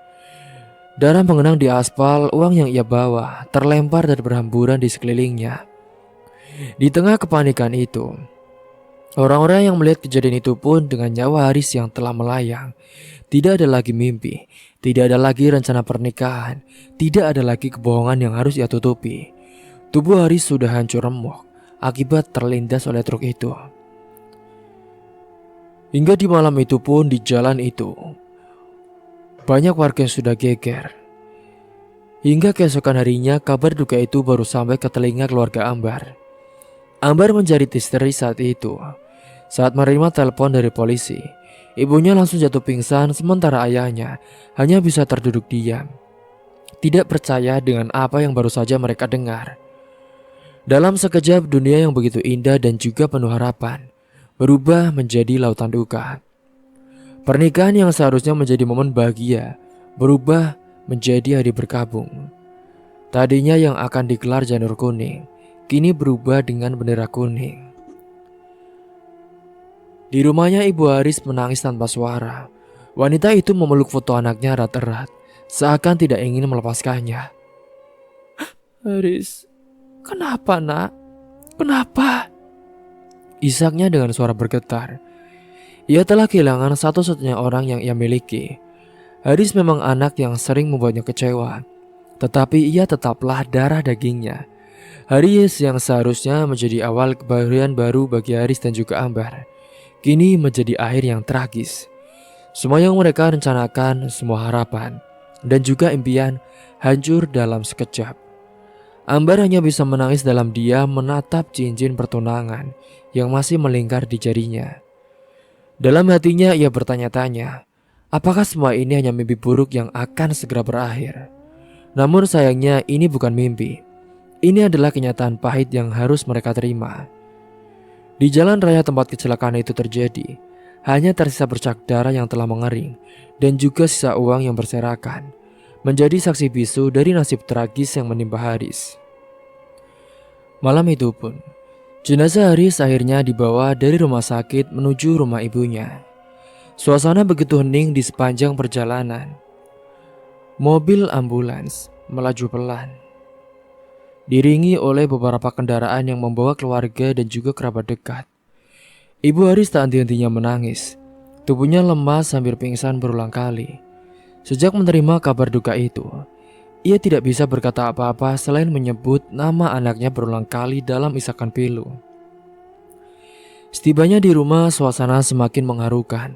A: Darah mengenang di aspal, uang yang ia bawa terlempar dan berhamburan di sekelilingnya. Di tengah kepanikan itu, orang-orang yang melihat kejadian itu pun dengan nyawa Haris yang telah melayang. Tidak ada lagi mimpi, tidak ada lagi rencana pernikahan, tidak ada lagi kebohongan yang harus ia tutupi. Tubuh Haris sudah hancur remuk akibat terlindas oleh truk itu. Hingga di malam itu pun di jalan itu, banyak warga yang sudah geger. Hingga keesokan harinya kabar duka itu baru sampai ke telinga keluarga Ambar. Ambar menjerit histeris saat itu. Saat menerima telepon dari polisi, ibunya langsung jatuh pingsan sementara ayahnya hanya bisa terduduk diam. Tidak percaya dengan apa yang baru saja mereka dengar. Dalam sekejap dunia yang begitu indah dan juga penuh harapan berubah menjadi lautan duka. Pernikahan yang seharusnya menjadi momen bahagia berubah menjadi hari berkabung. Tadinya yang akan digelar janur kuning, kini berubah dengan bendera kuning. Di rumahnya ibu Haris menangis tanpa suara. Wanita itu memeluk foto anaknya erat-erat, seakan tidak ingin melepaskannya. Haris, kenapa nak? Kenapa? Isaknya dengan suara bergetar. Ia telah kehilangan satu-satunya orang yang ia miliki. Haris memang anak yang sering membuatnya kecewa, tetapi ia tetaplah darah dagingnya. Haris yang seharusnya menjadi awal kebahagiaan baru bagi Haris dan juga Ambar, kini menjadi akhir yang tragis. Semua yang mereka rencanakan, semua harapan dan juga impian hancur dalam sekejap. Ambar hanya bisa menangis dalam diam menatap cincin pertunangan yang masih melingkar di jarinya. Dalam hatinya ia bertanya-tanya, apakah semua ini hanya mimpi buruk yang akan segera berakhir? Namun sayangnya ini bukan mimpi. Ini adalah kenyataan pahit yang harus mereka terima. Di jalan raya tempat kecelakaan itu terjadi, hanya tersisa bercak darah yang telah mengering dan juga sisa uang yang berserakan, menjadi saksi bisu dari nasib tragis yang menimpa Haris. Malam itu pun, jenazah Haris akhirnya dibawa dari rumah sakit menuju rumah ibunya. Suasana begitu hening di sepanjang perjalanan. Mobil ambulans melaju pelan, diiringi oleh beberapa kendaraan yang membawa keluarga dan juga kerabat dekat. Ibu Haris tak henti-hentinya menangis. Tubuhnya lemas hampir pingsan berulang kali. Sejak menerima kabar duka itu, ia tidak bisa berkata apa-apa selain menyebut nama anaknya berulang kali dalam isakan pilu. Setibanya di rumah, suasana semakin mengharukan.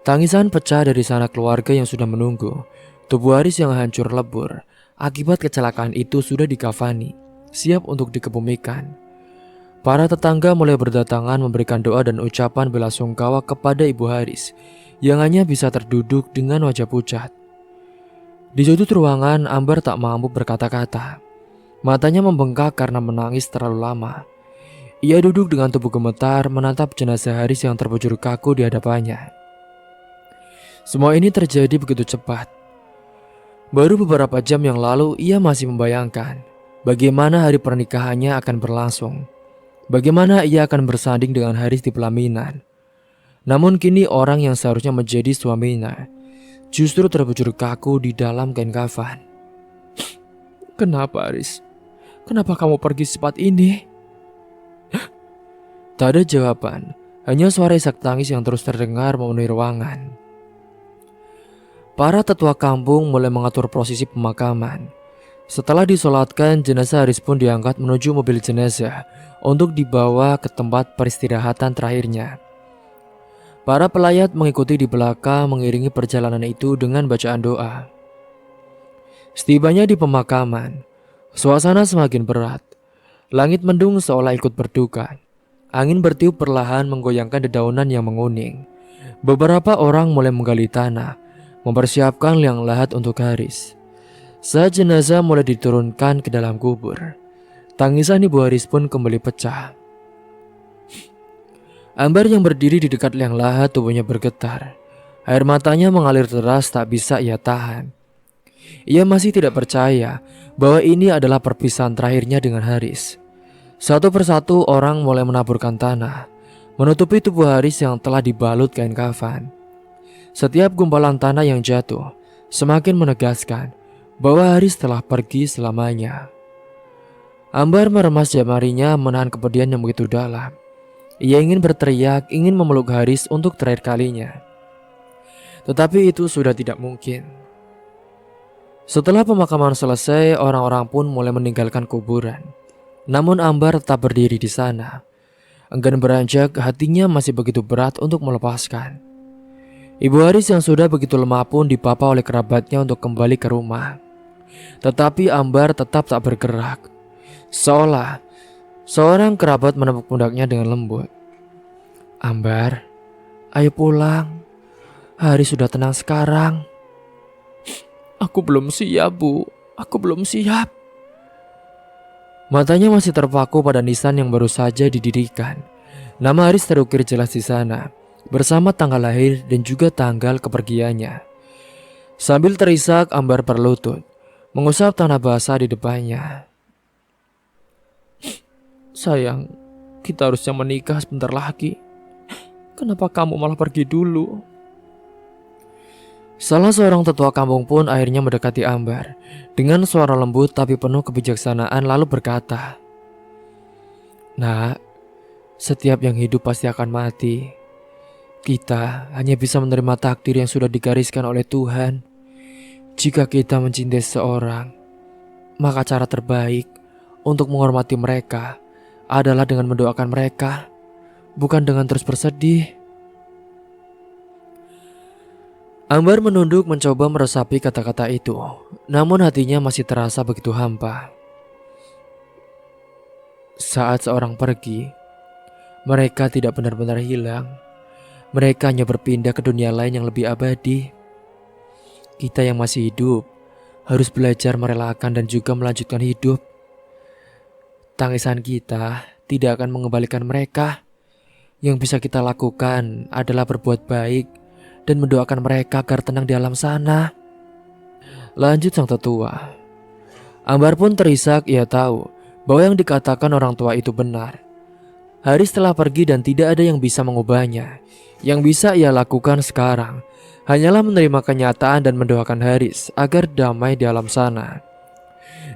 A: Tangisan pecah dari sana keluarga yang sudah menunggu. Tubuh Haris yang hancur lebur akibat kecelakaan itu sudah dikafani, siap untuk dikebumikan. Para tetangga mulai berdatangan memberikan doa dan ucapan bela sungkawa kepada Ibu Haris yang hanya bisa terduduk dengan wajah pucat. Di sudut ruangan, Ambar tak mampu berkata-kata. Matanya membengkak karena menangis terlalu lama. Ia duduk dengan tubuh gemetar menatap jenazah Haris yang terbujur kaku di hadapannya. Semua ini terjadi begitu cepat. Baru beberapa jam yang lalu ia masih membayangkan bagaimana hari pernikahannya akan berlangsung. Bagaimana ia akan bersanding dengan Haris di pelaminan. Namun kini orang yang seharusnya menjadi suaminya justru terbujur kaku di dalam kain kafan. Kenapa Haris? Kenapa kamu pergi secepat ini? Tak ada jawaban, hanya suara isak tangis yang terus terdengar memenuhi ruangan. Para tetua kampung mulai mengatur prosesi pemakaman. Setelah disolatkan, jenazah Haris pun diangkat menuju mobil jenazah untuk dibawa ke tempat peristirahatan terakhirnya. Para pelayat mengikuti di belakang mengiringi perjalanan itu dengan bacaan doa. Setibanya di pemakaman, suasana semakin berat. Langit mendung seolah ikut berduka. Angin bertiup perlahan menggoyangkan dedaunan yang menguning. Beberapa orang mulai menggali tanah, mempersiapkan liang lahat untuk Haris. Saat jenazah mulai diturunkan ke dalam kubur, tangisan Ibu Haris pun kembali pecah. Ambar yang berdiri di dekat liang lahat, tubuhnya bergetar. Air matanya mengalir deras tak bisa ia tahan. Ia masih tidak percaya bahwa ini adalah perpisahan terakhirnya dengan Haris. Satu persatu orang mulai menaburkan tanah, menutupi tubuh Haris yang telah dibalut kain kafan. Setiap gumpalan tanah yang jatuh semakin menegaskan bahwa Haris telah pergi selamanya. Ambar meremas jemarinya menahan kepedihan yang begitu dalam. Ia ingin berteriak, ingin memeluk Haris untuk terakhir kalinya. Tetapi itu sudah tidak mungkin. Setelah pemakaman selesai, orang-orang pun mulai meninggalkan kuburan. Namun Ambar tetap berdiri di sana. Enggan beranjak, hatinya masih begitu berat untuk melepaskan. Ibu Haris yang sudah begitu lemah pun dipapa oleh kerabatnya untuk kembali ke rumah. Tetapi Ambar tetap tak bergerak. Seolah seorang kerabat menepuk pundaknya dengan lembut. Ambar, ayo pulang. Haris sudah tenang sekarang. Aku belum siap, Bu. Aku belum siap. Matanya masih terpaku pada nisan yang baru saja didirikan. Nama Haris terukir jelas di sana, bersama tanggal lahir dan juga tanggal kepergiannya. Sambil terisak, Ambar berlutut, mengusap tanah basah di depannya. Sayang, kita harusnya menikah sebentar lagi. Kenapa kamu malah pergi dulu? Salah seorang tetua kampung pun akhirnya mendekati Ambar dengan suara lembut tapi penuh kebijaksanaan lalu berkata, Nak, setiap yang hidup pasti akan mati. Kita hanya bisa menerima takdir yang sudah digariskan oleh Tuhan. Jika kita mencintai seseorang, maka cara terbaik untuk menghormati mereka adalah dengan mendoakan mereka, bukan dengan terus bersedih. Ambar menunduk mencoba meresapi kata-kata itu, namun hatinya masih terasa begitu hampa. Saat seorang pergi, mereka tidak benar-benar hilang. Mereka hanya berpindah ke dunia lain yang lebih abadi. Kita yang masih hidup harus belajar merelakan dan juga melanjutkan hidup. Tangisan kita tidak akan mengembalikan mereka. Yang bisa kita lakukan adalah berbuat baik dan mendoakan mereka agar tenang di alam sana. Lanjut sang tetua. Ambar pun terisak, ia tahu bahwa yang dikatakan orang tua itu benar. Haris telah pergi dan tidak ada yang bisa mengubahnya. Yang bisa ia lakukan sekarang hanyalah menerima kenyataan dan mendoakan Haris agar damai di alam sana.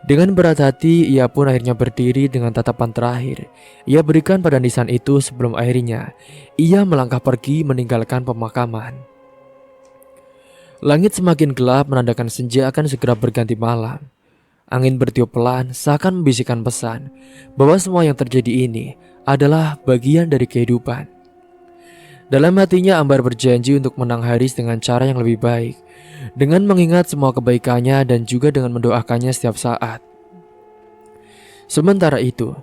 A: Dengan berat hati, ia pun akhirnya berdiri dengan tatapan terakhir ia berikan pada nisan itu sebelum akhirnya ia melangkah pergi meninggalkan pemakaman. Langit semakin gelap menandakan senja akan segera berganti malam. Angin bertiup pelan seakan membisikkan pesan bahwa semua yang terjadi ini adalah bagian dari kehidupan. Dalam hatinya Ambar berjanji untuk menang Haris dengan cara yang lebih baik, dengan mengingat semua kebaikannya dan juga dengan mendoakannya setiap saat. Sementara itu,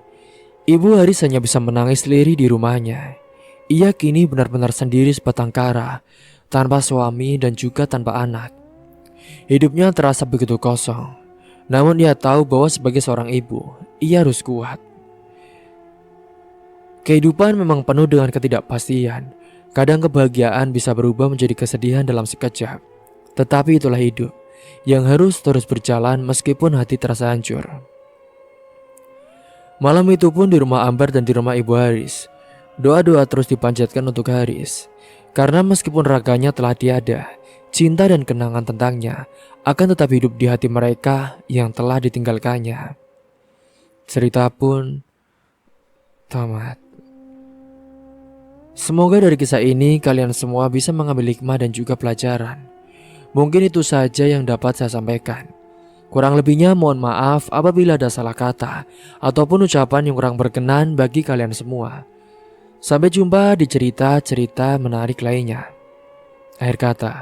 A: ibu Haris hanya bisa menangis lirih di rumahnya. Ia kini benar-benar sendiri sebatang kara, tanpa suami dan juga tanpa anak. Hidupnya terasa begitu kosong. Namun ia tahu bahwa sebagai seorang ibu, ia harus kuat. Kehidupan memang penuh dengan ketidakpastian. Kadang kebahagiaan bisa berubah menjadi kesedihan dalam sekejap. Tetapi itulah hidup, yang harus terus berjalan meskipun hati terasa hancur. Malam itu pun di rumah Ambar dan di rumah ibu Haris, doa-doa terus dipanjatkan untuk Haris. Karena meskipun raganya telah tiada, cinta dan kenangan tentangnya akan tetap hidup di hati mereka yang telah ditinggalkannya. Cerita pun tamat. Semoga dari kisah ini kalian semua bisa mengambil hikmah dan juga pelajaran. Mungkin itu saja yang dapat saya sampaikan. Kurang lebihnya mohon maaf apabila ada salah kata ataupun ucapan yang kurang berkenan bagi kalian semua. Sampai jumpa di cerita-cerita menarik lainnya. Akhir kata,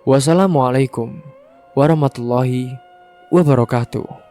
A: wassalamualaikum warahmatullahi wabarakatuh.